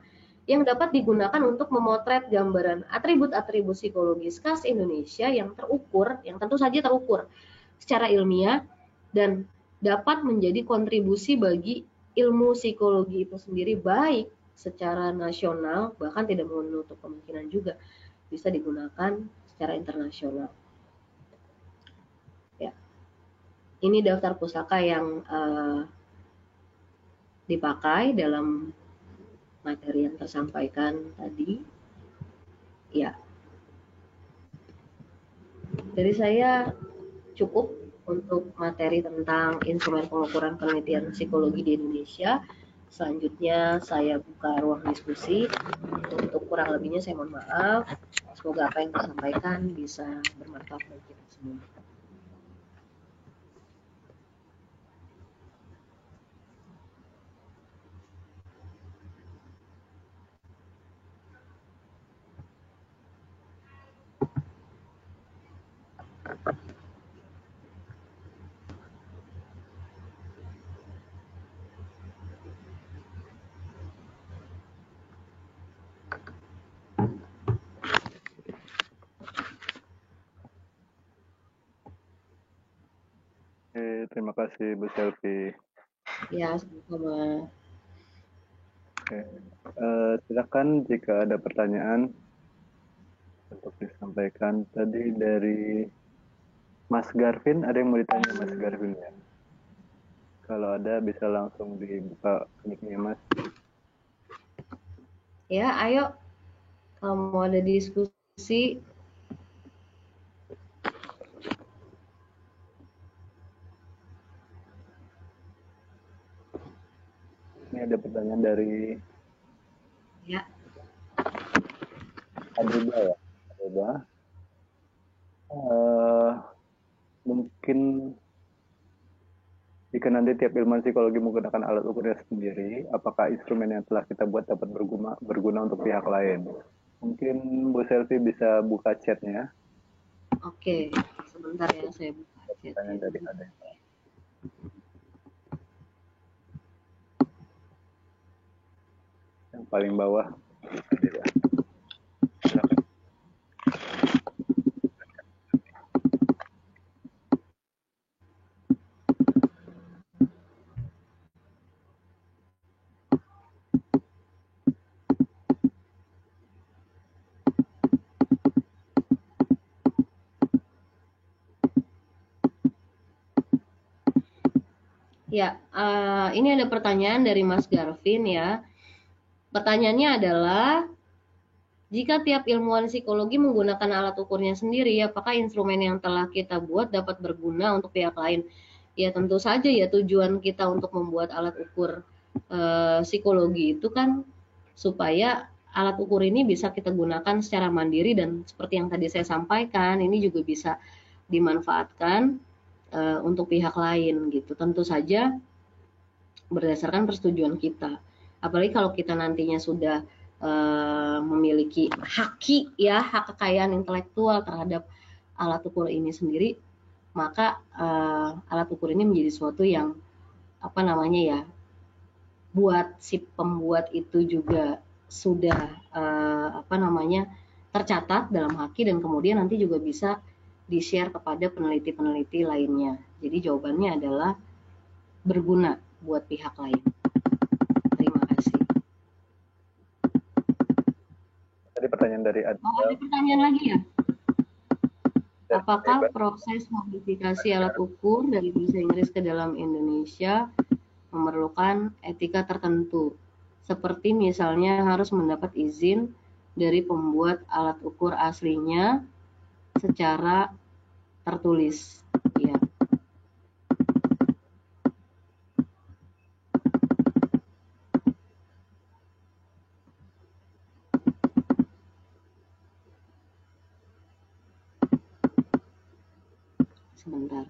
yang dapat digunakan untuk memotret gambaran atribut-atribut psikologis khas Indonesia yang terukur, yang tentu saja terukur secara ilmiah dan dapat menjadi kontribusi bagi ilmu psikologi itu sendiri, baik secara nasional, bahkan tidak menutup kemungkinan juga bisa digunakan secara internasional. Ya, ini daftar pustaka yang dipakai dalam materi yang tersampaikan tadi. Ya, dari saya cukup untuk materi tentang instrumen pengukuran penelitian psikologi di Indonesia. Selanjutnya saya buka ruang diskusi. Untuk kurang lebihnya saya mohon maaf. Semoga apa yang disampaikan bisa bermanfaat bagi kita semua. Terima kasih Bu Selvi. Ya, sama-sama. Silakan jika ada pertanyaan untuk disampaikan. Tadi dari Mas Garvin, ada yang mau ditanya Mas Garvin ya? Kalau ada bisa langsung dibuka mic-nya Mas. Ya, ayo kalau mau ada diskusi. Ini ada pertanyaan dari Ya. Adriba ya. Adriba. Mungkin jika nanti tiap ilmuwan psikologi menggunakan alat ukurnya sendiri, apakah instrumen yang telah kita buat dapat berguna untuk pihak lain? Mungkin Bu Selvi bisa buka chatnya. Oke, sebentar ya saya buka chat. Pertanyaan dari Ade. Yang paling bawah. Silakan. Ya, ini ada pertanyaan dari Mas Garvin ya. Pertanyaannya adalah, jika tiap ilmuwan psikologi menggunakan alat ukurnya sendiri, apakah instrumen yang telah kita buat dapat berguna untuk pihak lain? Ya tentu saja ya, tujuan kita untuk membuat alat ukur psikologi itu kan supaya alat ukur ini bisa kita gunakan secara mandiri, dan seperti yang tadi saya sampaikan, ini juga bisa dimanfaatkan untuk pihak lain gitu. Tentu saja berdasarkan persetujuan kita. Apalagi kalau kita nantinya sudah memiliki hak kekayaan intelektual terhadap alat ukur ini sendiri, maka alat ukur ini menjadi sesuatu yang buat si pembuat itu juga sudah tercatat dalam haki, dan kemudian nanti juga bisa di-share kepada peneliti-peneliti lainnya. Jadi jawabannya adalah berguna buat pihak lain. Terima kasih. Tadi pertanyaan dari Adil. Ada pertanyaan lagi ya? Apakah proses modifikasi alat ukur dari bahasa Inggris ke dalam Indonesia memerlukan etika tertentu? Seperti misalnya harus mendapat izin dari pembuat alat ukur aslinya secara tertulis. Ya. Sebentar.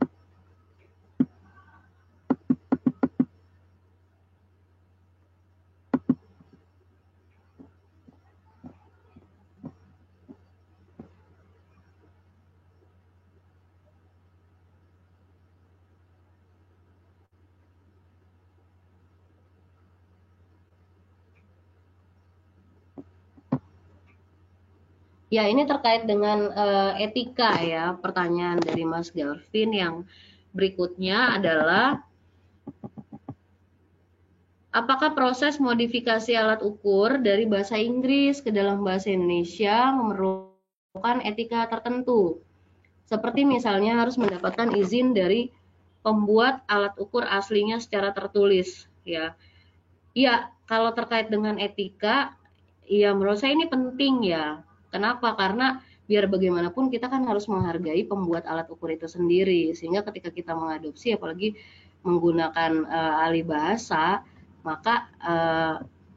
Ya, ini terkait dengan etika ya, pertanyaan dari Mas Garvin. Yang berikutnya adalah, apakah proses modifikasi alat ukur dari bahasa Inggris ke dalam bahasa Indonesia memerlukan etika tertentu? Seperti misalnya harus mendapatkan izin dari pembuat alat ukur aslinya secara tertulis ya. Ya, kalau terkait dengan etika, ya menurut saya ini penting ya. Kenapa? Karena biar bagaimanapun kita kan harus menghargai pembuat alat ukur itu sendiri, sehingga ketika kita mengadopsi, apalagi menggunakan alih bahasa, maka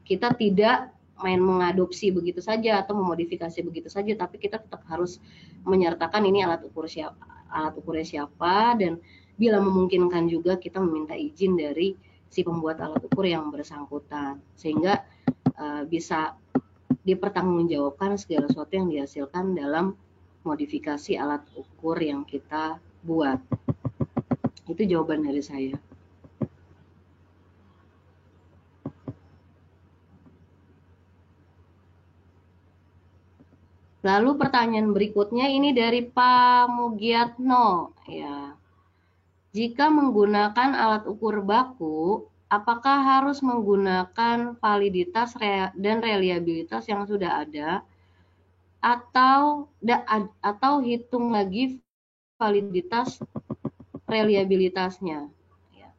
kita tidak main mengadopsi begitu saja atau memodifikasi begitu saja, tapi kita tetap harus menyertakan ini alat ukurnya siapa, dan bila memungkinkan juga kita meminta izin dari si pembuat alat ukur yang bersangkutan, sehingga bisa dipertanggungjawabkan segala sesuatu yang dihasilkan dalam modifikasi alat ukur yang kita buat. Itu jawaban dari saya. Lalu pertanyaan berikutnya ini dari Pak Mugiatno ya. Jika menggunakan alat ukur baku, apakah harus menggunakan validitas dan reliabilitas yang sudah ada, atau hitung lagi validitas reliabilitasnya? Ya.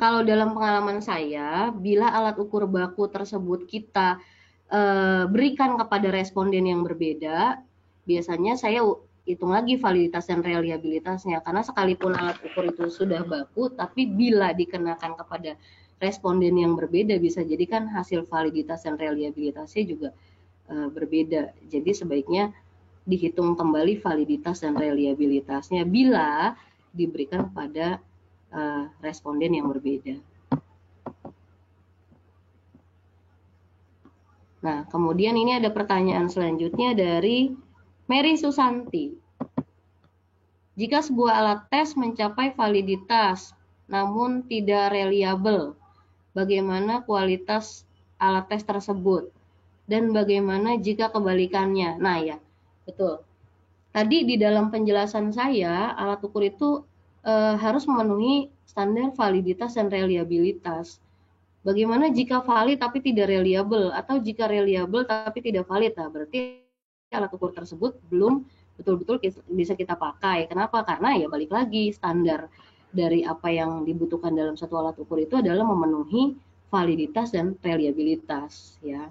Kalau dalam pengalaman saya, bila alat ukur baku tersebut kita berikan kepada responden yang berbeda, biasanya saya hitung lagi validitas dan reliabilitasnya, karena sekalipun alat ukur itu sudah baku, tapi bila dikenakan kepada responden yang berbeda, bisa jadi kan hasil validitas dan reliabilitasnya juga berbeda. Jadi sebaiknya dihitung kembali validitas dan reliabilitasnya bila diberikan kepada responden yang berbeda. Nah, kemudian ini ada pertanyaan selanjutnya dari Mary Susanti. Jika sebuah alat tes mencapai validitas namun tidak reliable, bagaimana kualitas alat tes tersebut? Dan bagaimana jika kebalikannya? Nah ya, betul. Tadi di dalam penjelasan saya, alat ukur itu harus memenuhi standar validitas dan reliabilitas. Bagaimana jika valid tapi tidak reliable, atau jika reliable tapi tidak valid? Nah, berarti alat ukur tersebut belum betul-betul bisa kita pakai. Kenapa? Karena ya balik lagi, standar dari apa yang dibutuhkan dalam satu alat ukur itu adalah memenuhi validitas dan reliabilitas ya.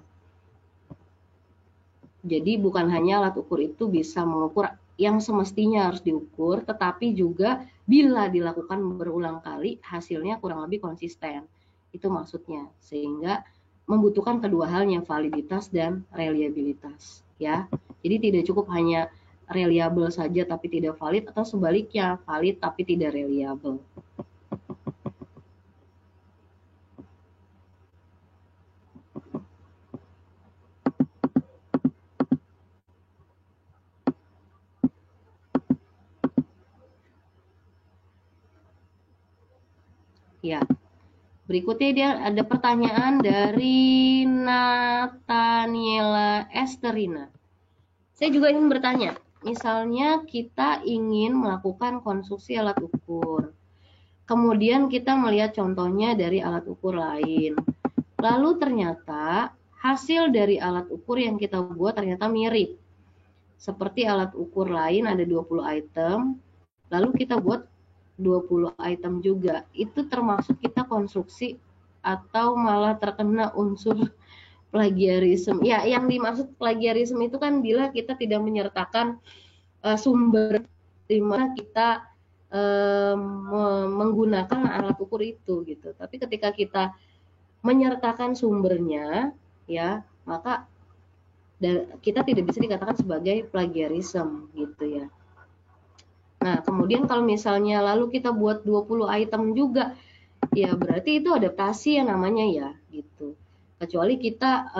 Jadi bukan hanya alat ukur itu bisa mengukur yang semestinya harus diukur, tetapi juga bila dilakukan berulang kali hasilnya kurang lebih konsisten. Itu maksudnya. Sehingga membutuhkan kedua halnya, validitas dan reliabilitas ya. Jadi tidak cukup hanya reliable saja tapi tidak valid, atau sebaliknya valid tapi tidak reliable. Ya, berikutnya dia ada pertanyaan dari Nathaniela Esterina. Saya juga ingin bertanya, misalnya kita ingin melakukan konstruksi alat ukur, kemudian kita melihat contohnya dari alat ukur lain, lalu ternyata hasil dari alat ukur yang kita buat ternyata mirip. Seperti alat ukur lain ada 20 item, lalu kita buat 20 item juga. Itu termasuk kita konstruksi atau malah terkena unsur plagiarisme. Ya, yang dimaksud plagiarisme itu kan bila kita tidak menyertakan sumber di mana kita menggunakan alat ukur itu gitu. Tapi ketika kita menyertakan sumbernya ya, maka kita tidak bisa dikatakan sebagai plagiarisme gitu ya. Nah, kemudian kalau misalnya lalu kita buat 20 item juga, ya berarti itu adaptasi yang namanya ya, gitu. Kecuali kita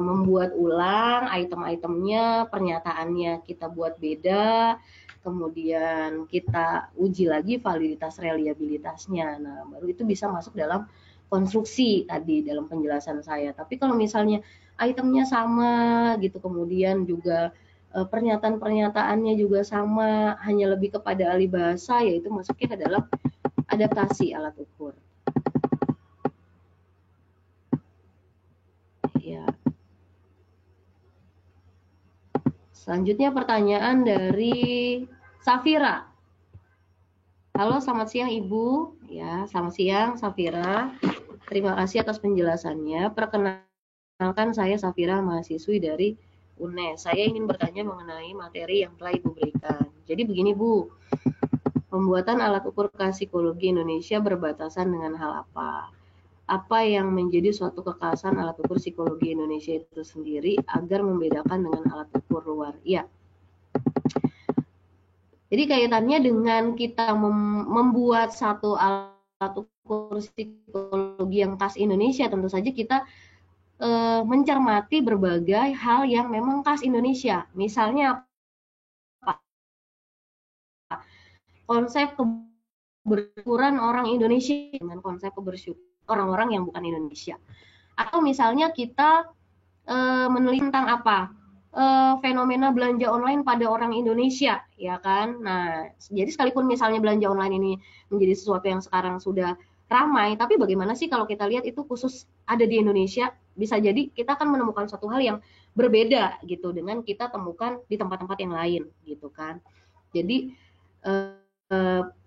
membuat ulang item-itemnya, pernyataannya kita buat beda, kemudian kita uji lagi validitas reliabilitasnya. Nah, baru itu bisa masuk dalam konstruksi tadi dalam penjelasan saya. Tapi kalau misalnya itemnya sama gitu, kemudian juga pernyataan-pernyataannya juga sama, hanya lebih kepada ahli bahasa, yaitu masuknya ke dalam adaptasi alat ukur. Ya. Selanjutnya pertanyaan dari Safira. Halo, selamat siang Ibu. Ya, selamat siang Safira. Terima kasih atas penjelasannya. Perkenalkan saya Safira, mahasiswi dari UNES. Saya ingin bertanya mengenai materi yang telah Ibu berikan. Jadi begini Bu, pembuatan alat ukur psikologi Indonesia berbatasan dengan hal apa? Apa yang menjadi suatu kekhasan alat ukur psikologi Indonesia itu sendiri agar membedakan dengan alat ukur luar? Iya. Jadi kaitannya dengan kita membuat satu alat ukur psikologi yang khas Indonesia, tentu saja kita mencermati berbagai hal yang memang khas Indonesia. Misalnya apa? Konsep kebersyukuran orang Indonesia dengan konsep kebersyukuran orang-orang yang bukan Indonesia. Atau misalnya kita meneliti tentang apa? Fenomena belanja online pada orang Indonesia, ya kan? Nah, jadi sekalipun misalnya belanja online ini menjadi sesuatu yang sekarang sudah ramai, tapi bagaimana sih kalau kita lihat itu khusus ada di Indonesia? Bisa jadi kita akan menemukan suatu hal yang berbeda gitu dengan kita temukan di tempat-tempat yang lain, gitu kan? Jadi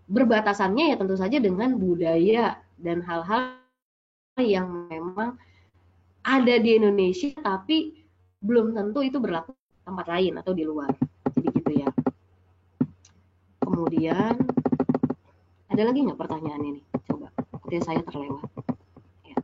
berbatasannya ya tentu saja dengan budaya dan hal-hal yang memang ada di Indonesia tapi belum tentu itu berlaku di tempat lain atau di luar. Jadi gitu ya. Kemudian ada lagi nggak pertanyaan ini? Coba, sepertinya saya terlewat. Ya.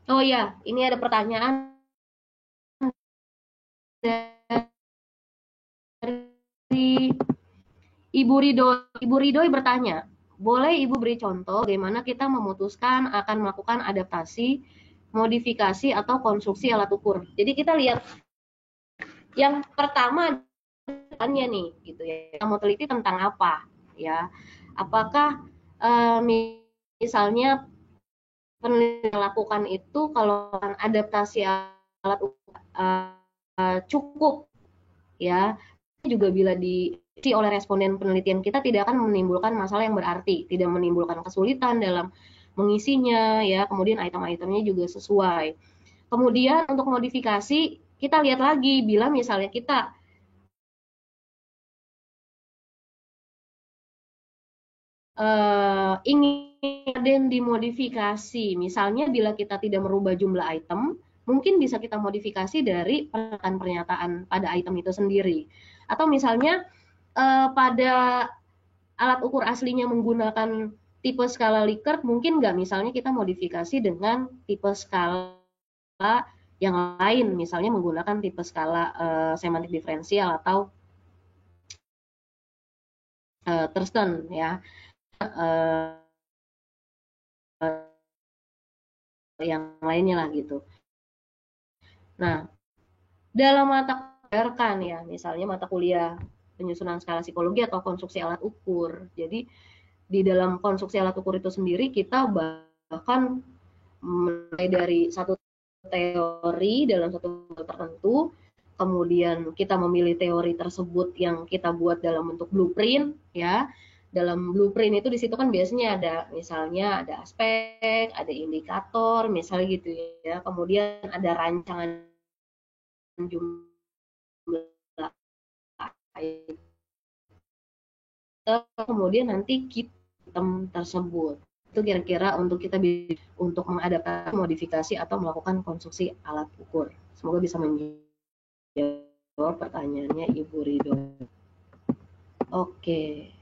Oh ya, ini ada pertanyaan dari Ibu Ridhoi bertanya, boleh Ibu beri contoh bagaimana kita memutuskan akan melakukan adaptasi, modifikasi, atau konstruksi alat ukur. Jadi kita lihat yang pertama nih, gitu ya. Kita mau teliti tentang apa, ya? Apakah misalnya penelitian lakukan itu kalau adaptasi alat ukur cukup ya. Juga bila diisi oleh responden penelitian kita tidak akan menimbulkan masalah yang berarti, tidak menimbulkan kesulitan dalam mengisinya ya. Kemudian item-itemnya juga sesuai. Kemudian untuk modifikasi kita lihat lagi bila misalnya kita ingin dimodifikasi, misalnya bila kita tidak merubah jumlah item, mungkin bisa kita modifikasi dari pernyataan pada item itu sendiri. Atau misalnya pada alat ukur aslinya menggunakan tipe skala Likert, mungkin nggak misalnya kita modifikasi dengan tipe skala yang lain, misalnya menggunakan tipe skala semantik diferensial atau Thurston ya. Yang lainnya lah gitu. Nah, dalam mata kuliah ya, misalnya mata kuliah penyusunan skala psikologi atau konstruksi alat ukur. Jadi di dalam konstruksi alat ukur itu sendiri kita bahkan mulai dari satu teori dalam satu tertentu, kemudian kita memilih teori tersebut yang kita buat dalam bentuk blueprint ya. Dalam blueprint itu di situ kan biasanya ada misalnya ada aspek, ada indikator, misalnya gitu ya. Kemudian ada rancangan jumlah item, kemudian nanti item tersebut. Itu kira-kira untuk kita untuk mengadaptasi, modifikasi atau melakukan konstruksi alat ukur. Semoga bisa menjawab pertanyaannya Ibu Ridho. Oke.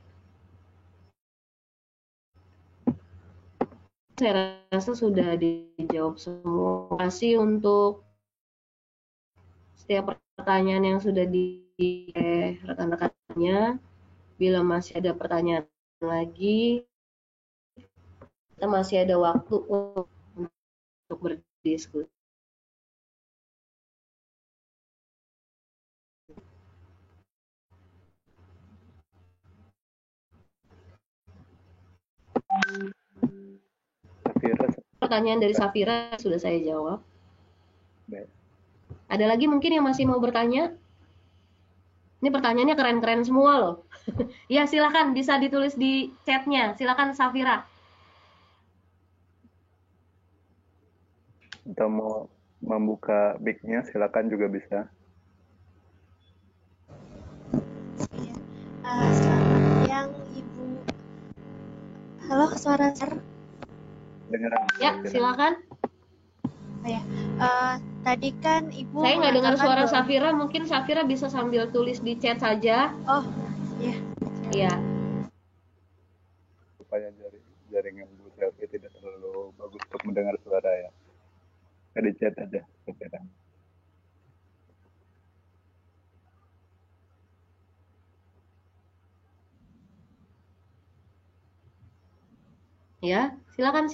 Saya rasa sudah dijawab semua. Terima kasih untuk setiap pertanyaan yang sudah di rekan-rekannya. Bila masih ada pertanyaan lagi, kita masih ada waktu untuk berdiskusi. Pertanyaan dari Safira sudah saya jawab. Baik. Ada lagi mungkin yang masih mau bertanya? Ini pertanyaannya keren-keren semua loh. Ya silakan bisa ditulis di chatnya. Silakan Safira. Atau mau membuka mic-nya silakan juga bisa. Selamat siang Ibu. Halo, suara saya? Dengeran. Ya, silakan. Oh ya, tadi kan Ibu Saya nggak dengar suara bahwa... Safira, mungkin Safira bisa sambil tulis di chat saja. Oh, iya. Iya. Supaya jaringan Bu Selvi tidak terlalu bagus untuk mendengar suara ya. Di chat aja. Safira. Ya, silakan.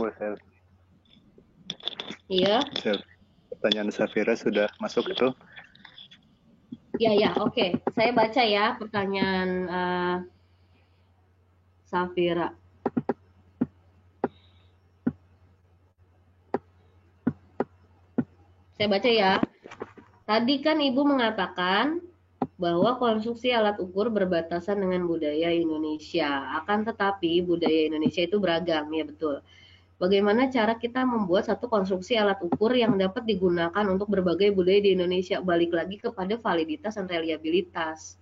Bu Sel. Iya, Sel. Pertanyaan Safira sudah masuk itu. ya, oke. Saya baca ya pertanyaan Safira. Saya baca ya. Tadi kan Ibu mengatakan bahwa konstruksi alat ukur berbatasan dengan budaya Indonesia. Akan tetapi budaya Indonesia itu beragam, ya betul. Bagaimana cara kita membuat satu konstruksi alat ukur yang dapat digunakan untuk berbagai budaya di Indonesia? Balik lagi kepada validitas dan reliabilitas.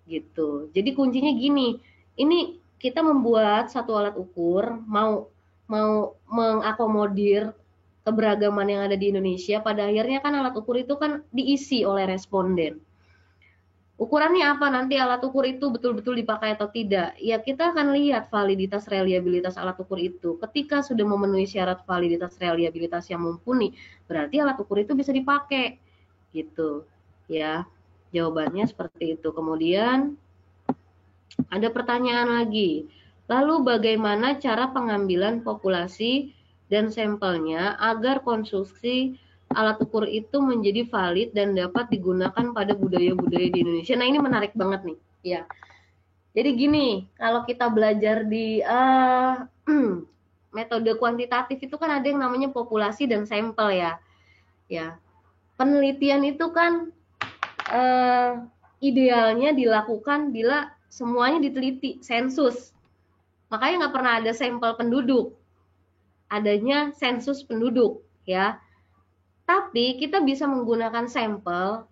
Gitu. Jadi kuncinya gini, ini kita membuat satu alat ukur mau mengakomodir keberagaman yang ada di Indonesia, pada akhirnya kan alat ukur itu kan diisi oleh responden. Ukurannya apa nanti alat ukur itu betul-betul dipakai atau tidak? Ya kita akan lihat validitas reliabilitas alat ukur itu. Ketika sudah memenuhi syarat validitas reliabilitas yang mumpuni, berarti alat ukur itu bisa dipakai. Gitu. Ya. Jawabannya seperti itu. Kemudian ada pertanyaan lagi. Lalu bagaimana cara pengambilan populasi dan sampelnya agar konstruksi alat ukur itu menjadi valid dan dapat digunakan pada budaya-budaya di Indonesia? Nah, ini menarik banget nih. Ya. Jadi gini, kalau kita belajar di metode kuantitatif itu kan ada yang namanya populasi dan sampel ya. Ya. Penelitian itu kan idealnya dilakukan bila semuanya diteliti, sensus. Makanya nggak pernah ada sampel penduduk. Adanya sensus penduduk, ya. Tapi kita bisa menggunakan sampel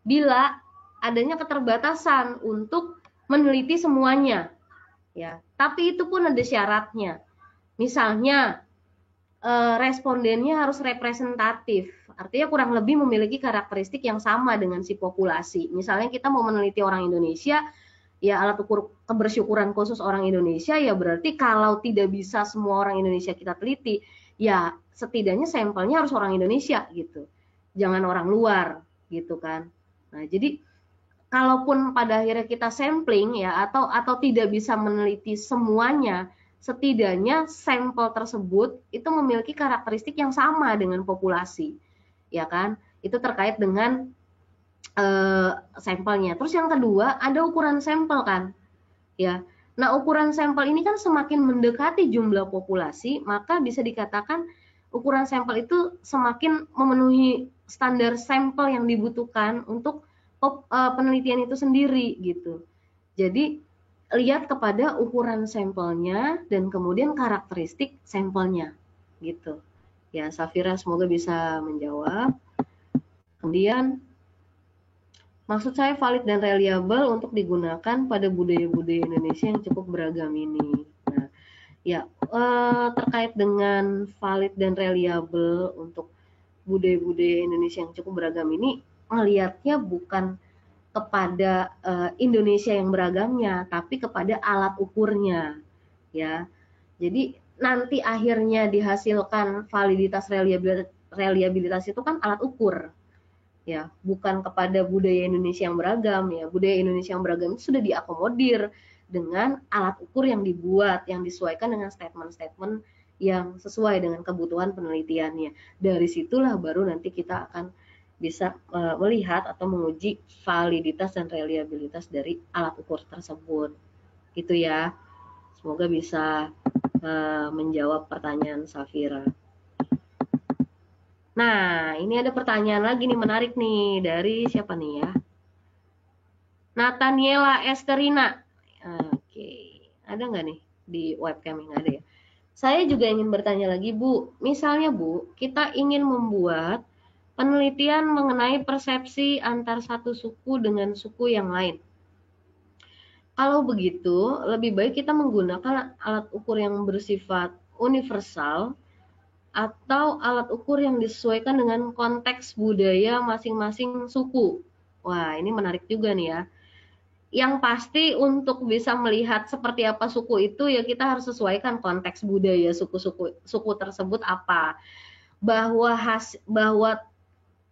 bila adanya keterbatasan untuk meneliti semuanya, ya. Tapi itu pun ada syaratnya. Misalnya respondennya harus representatif, artinya kurang lebih memiliki karakteristik yang sama dengan si populasi. Misalnya kita mau meneliti orang Indonesia, ya alat ukur kebersyukuran khusus orang Indonesia, ya berarti kalau tidak bisa semua orang Indonesia kita teliti, ya setidaknya sampelnya harus orang Indonesia gitu, jangan orang luar gitu kan. Nah jadi kalaupun pada akhirnya kita sampling ya atau tidak bisa meneliti semuanya, setidaknya sampel tersebut itu memiliki karakteristik yang sama dengan populasi, ya kan? Itu terkait dengan sampelnya. Terus yang kedua ada ukuran sampel kan, ya. Nah ukuran sampel ini kan semakin mendekati jumlah populasi, maka bisa dikatakan ukuran sampel itu semakin memenuhi standar sampel yang dibutuhkan untuk penelitian itu sendiri gitu. Jadi lihat kepada ukuran sampelnya dan kemudian karakteristik sampelnya gitu. Ya, Safira semoga bisa menjawab. Kemudian maksud saya valid dan reliable untuk digunakan pada budaya-budaya Indonesia yang cukup beragam ini. Nah, ya terkait dengan valid dan reliable untuk budaya-budaya Indonesia yang cukup beragam ini, melihatnya bukan kepada Indonesia yang beragamnya, tapi kepada alat ukurnya, ya. Jadi nanti akhirnya dihasilkan validitas reliabilitas itu kan alat ukur, ya, bukan kepada budaya Indonesia yang beragam, ya. Budaya Indonesia yang beragam itu sudah diakomodir dengan alat ukur yang dibuat, yang disesuaikan dengan statement-statement yang sesuai dengan kebutuhan penelitiannya. Dari situlah baru nanti kita akan bisa melihat atau menguji validitas dan reliabilitas dari alat ukur tersebut. Gitu ya. Semoga bisa menjawab pertanyaan Safira. Nah, ini ada pertanyaan lagi nih menarik nih dari siapa nih ya? Nathaniela Esterina. Oke, ada nggak nih di webcam? Nggak ada ya. Saya juga ingin bertanya lagi, Bu. Misalnya, Bu, kita ingin membuat penelitian mengenai persepsi antar satu suku dengan suku yang lain. Kalau begitu, lebih baik kita menggunakan alat ukur yang bersifat universal atau alat ukur yang disesuaikan dengan konteks budaya masing-masing suku. Wah, ini menarik juga nih ya. Yang pasti untuk bisa melihat seperti apa suku itu, ya kita harus sesuaikan konteks budaya suku tersebut apa. Bahwa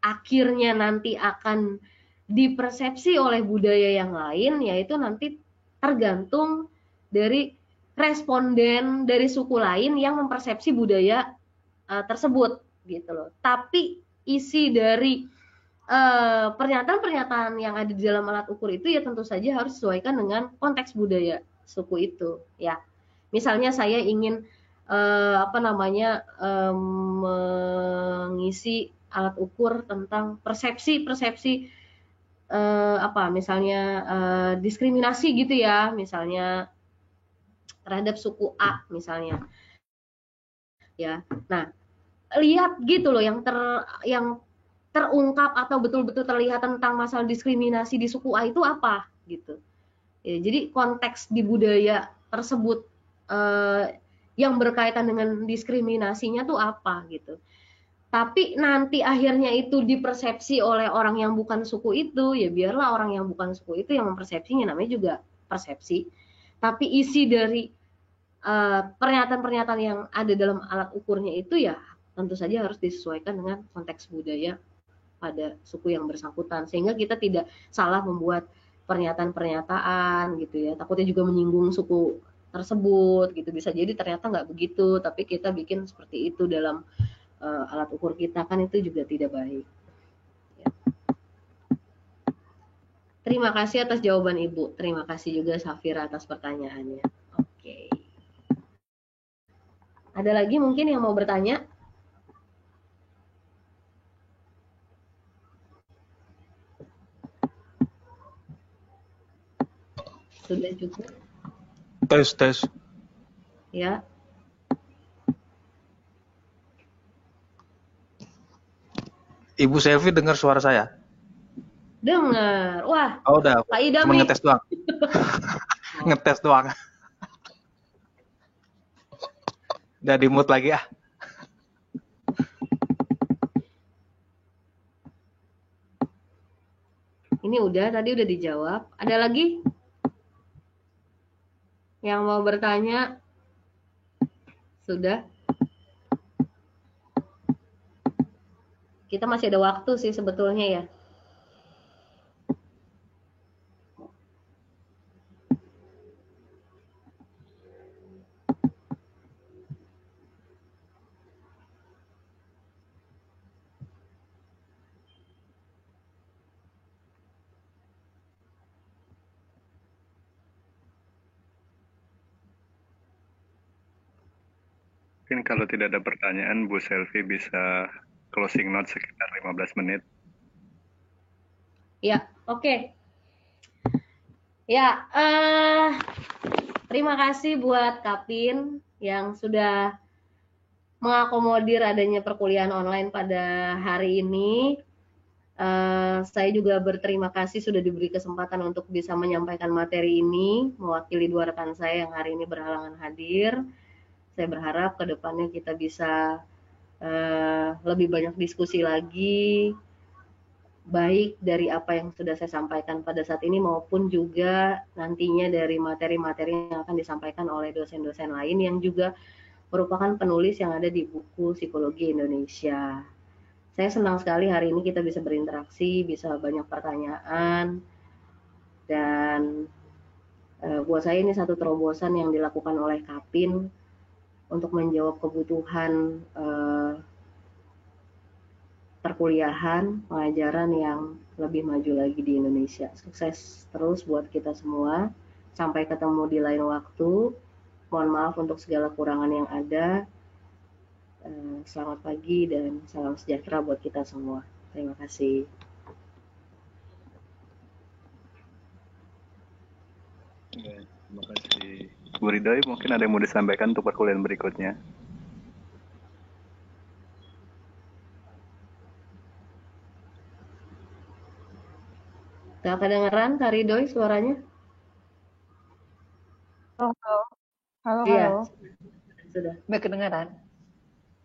akhirnya nanti akan dipersepsi oleh budaya yang lain, yaitu nanti tergantung dari responden dari suku lain yang mempersepsi budaya tersebut gitu loh. Tapi isi dari pernyataan-pernyataan yang ada di dalam alat ukur itu ya tentu saja harus disesuaikan dengan konteks budaya suku itu ya. Misalnya saya ingin mengisi alat ukur tentang persepsi misalnya diskriminasi gitu ya, misalnya terhadap suku A misalnya ya. Nah, lihat gitu loh yang terungkap atau betul-betul terlihat tentang masalah diskriminasi di suku A itu apa gitu ya. Jadi konteks di budaya tersebut yang berkaitan dengan diskriminasinya tuh apa gitu. Tapi nanti akhirnya itu dipersepsi oleh orang yang bukan suku itu, ya biarlah orang yang bukan suku itu yang mempersepsinya, namanya juga persepsi. Tapi isi dari pernyataan-pernyataan yang ada dalam alat ukurnya itu ya tentu saja harus disesuaikan dengan konteks budaya pada suku yang bersangkutan, sehingga kita tidak salah membuat pernyataan-pernyataan gitu ya, takutnya juga menyinggung suku tersebut gitu. Bisa jadi ternyata nggak begitu, tapi kita bikin seperti itu dalam alat ukur kita, kan itu juga tidak baik ya. Terima kasih atas jawaban Ibu. Terima kasih juga Safira atas pertanyaannya. Oke. Ada lagi mungkin yang mau bertanya? Sudah cukup? Tes. Ya. Ibu Selvi dengar suara saya? Dengar. Wah. Oh, udah. Pak Idam Cuma nih. ngetes doang. Ngetes doang. Udah di mute lagi ah. Ini udah, tadi udah dijawab. Ada lagi yang mau bertanya? Sudah? Kita masih ada waktu sih sebetulnya ya. Mungkin kalau tidak ada pertanyaan, Bu Selvi bisa closing note sekitar 15 menit. Ya, oke. Ya, terima kasih buat Kapin yang sudah mengakomodir adanya perkuliahan online pada hari ini. Saya juga berterima kasih sudah diberi kesempatan untuk bisa menyampaikan materi ini, mewakili dua rekan saya yang hari ini berhalangan hadir. Saya berharap ke depannya kita bisa lebih banyak diskusi lagi, baik dari apa yang sudah saya sampaikan pada saat ini maupun juga nantinya dari materi-materi yang akan disampaikan oleh dosen-dosen lain yang juga merupakan penulis yang ada di buku Psikologi Indonesia. Saya senang sekali hari ini kita bisa berinteraksi, bisa banyak pertanyaan, dan buat saya ini satu terobosan yang dilakukan oleh Kapin untuk menjawab kebutuhan perkuliahan, pengajaran yang lebih maju lagi di Indonesia. Sukses terus buat kita semua. Sampai ketemu di lain waktu. Mohon maaf untuk segala kurangan yang ada. Selamat pagi dan salam sejahtera buat kita semua. Terima kasih. Terima kasih. Bu Ridhoi, mungkin ada yang mau disampaikan untuk perkuliahan berikutnya? Gak kedengeran Kak Ridhoi suaranya? Halo. Iya, sudah. Baik kedengaran.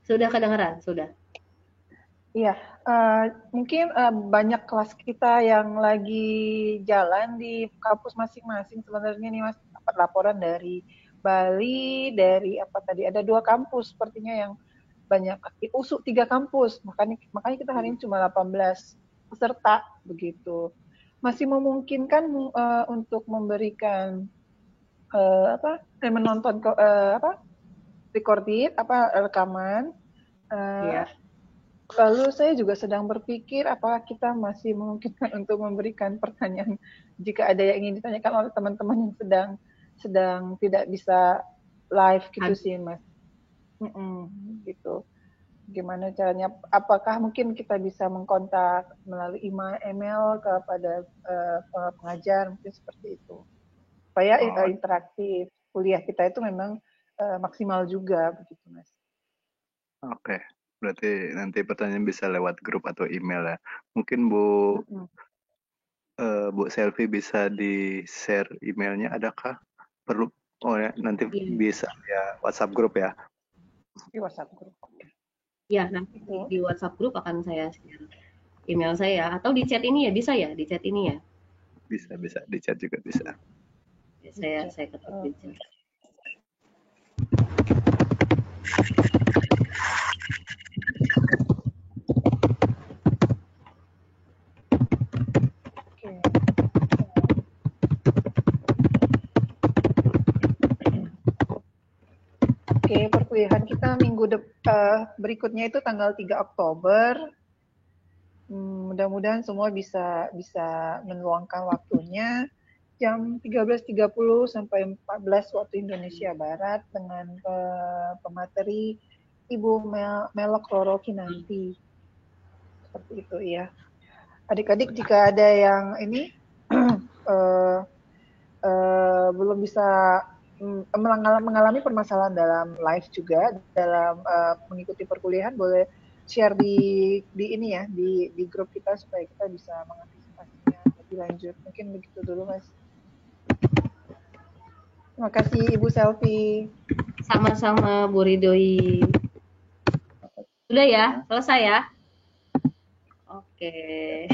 Sudah kedengeran, sudah. Iya, mungkin banyak kelas kita yang lagi jalan di kampus masing-masing. Sebenarnya nih Mas, dapat laporan dari Bali, dari apa tadi, ada 2 kampus sepertinya yang banyak USU 3 kampus. Makanya kita hari ini cuma 18 peserta begitu. Masih memungkinkan untuk memberikan menonton recorded rekaman. Iya. Lalu saya juga sedang berpikir apakah kita masih memungkinkan untuk memberikan pertanyaan jika ada yang ingin ditanyakan oleh teman-teman yang sedang tidak bisa live gitu sih Mas. Gitu. Gimana caranya? Apakah mungkin kita bisa mengkontak melalui email kepada pengajar mungkin seperti itu. Supaya interaktif kuliah kita itu memang maksimal juga begitu Mas. Oke, berarti nanti pertanyaan bisa lewat grup atau email ya. Mungkin Bu Selvi bisa di-share emailnya, adakah? Perlu? Oh ya, nanti bisa ya WhatsApp grup ya. Di WhatsApp grup. Ya, nanti di WhatsApp grup akan saya share email saya atau di chat ini ya, bisa ya, di chat ini ya. Bisa di chat juga bisa. Saya ketik di chat. Oke, perkuliahan kita minggu berikutnya itu tanggal 3 Oktober. Mudah-mudahan semua bisa meluangkan waktunya jam 13.30 sampai 14 waktu Indonesia Barat dengan pemateri Ibu Melok Roro Kinanti. Seperti itu ya. Adik-adik jika ada yang ini belum bisa mengalami permasalahan dalam live juga dalam mengikuti perkuliahan, boleh share di ini ya di grup kita supaya kita bisa mengantisipasinya lebih lanjut. Mungkin begitu dulu Mas. Terima kasih Ibu Selvi. Sama-sama Bu Ridhoi. Sudah ya, selesai ya. Oke.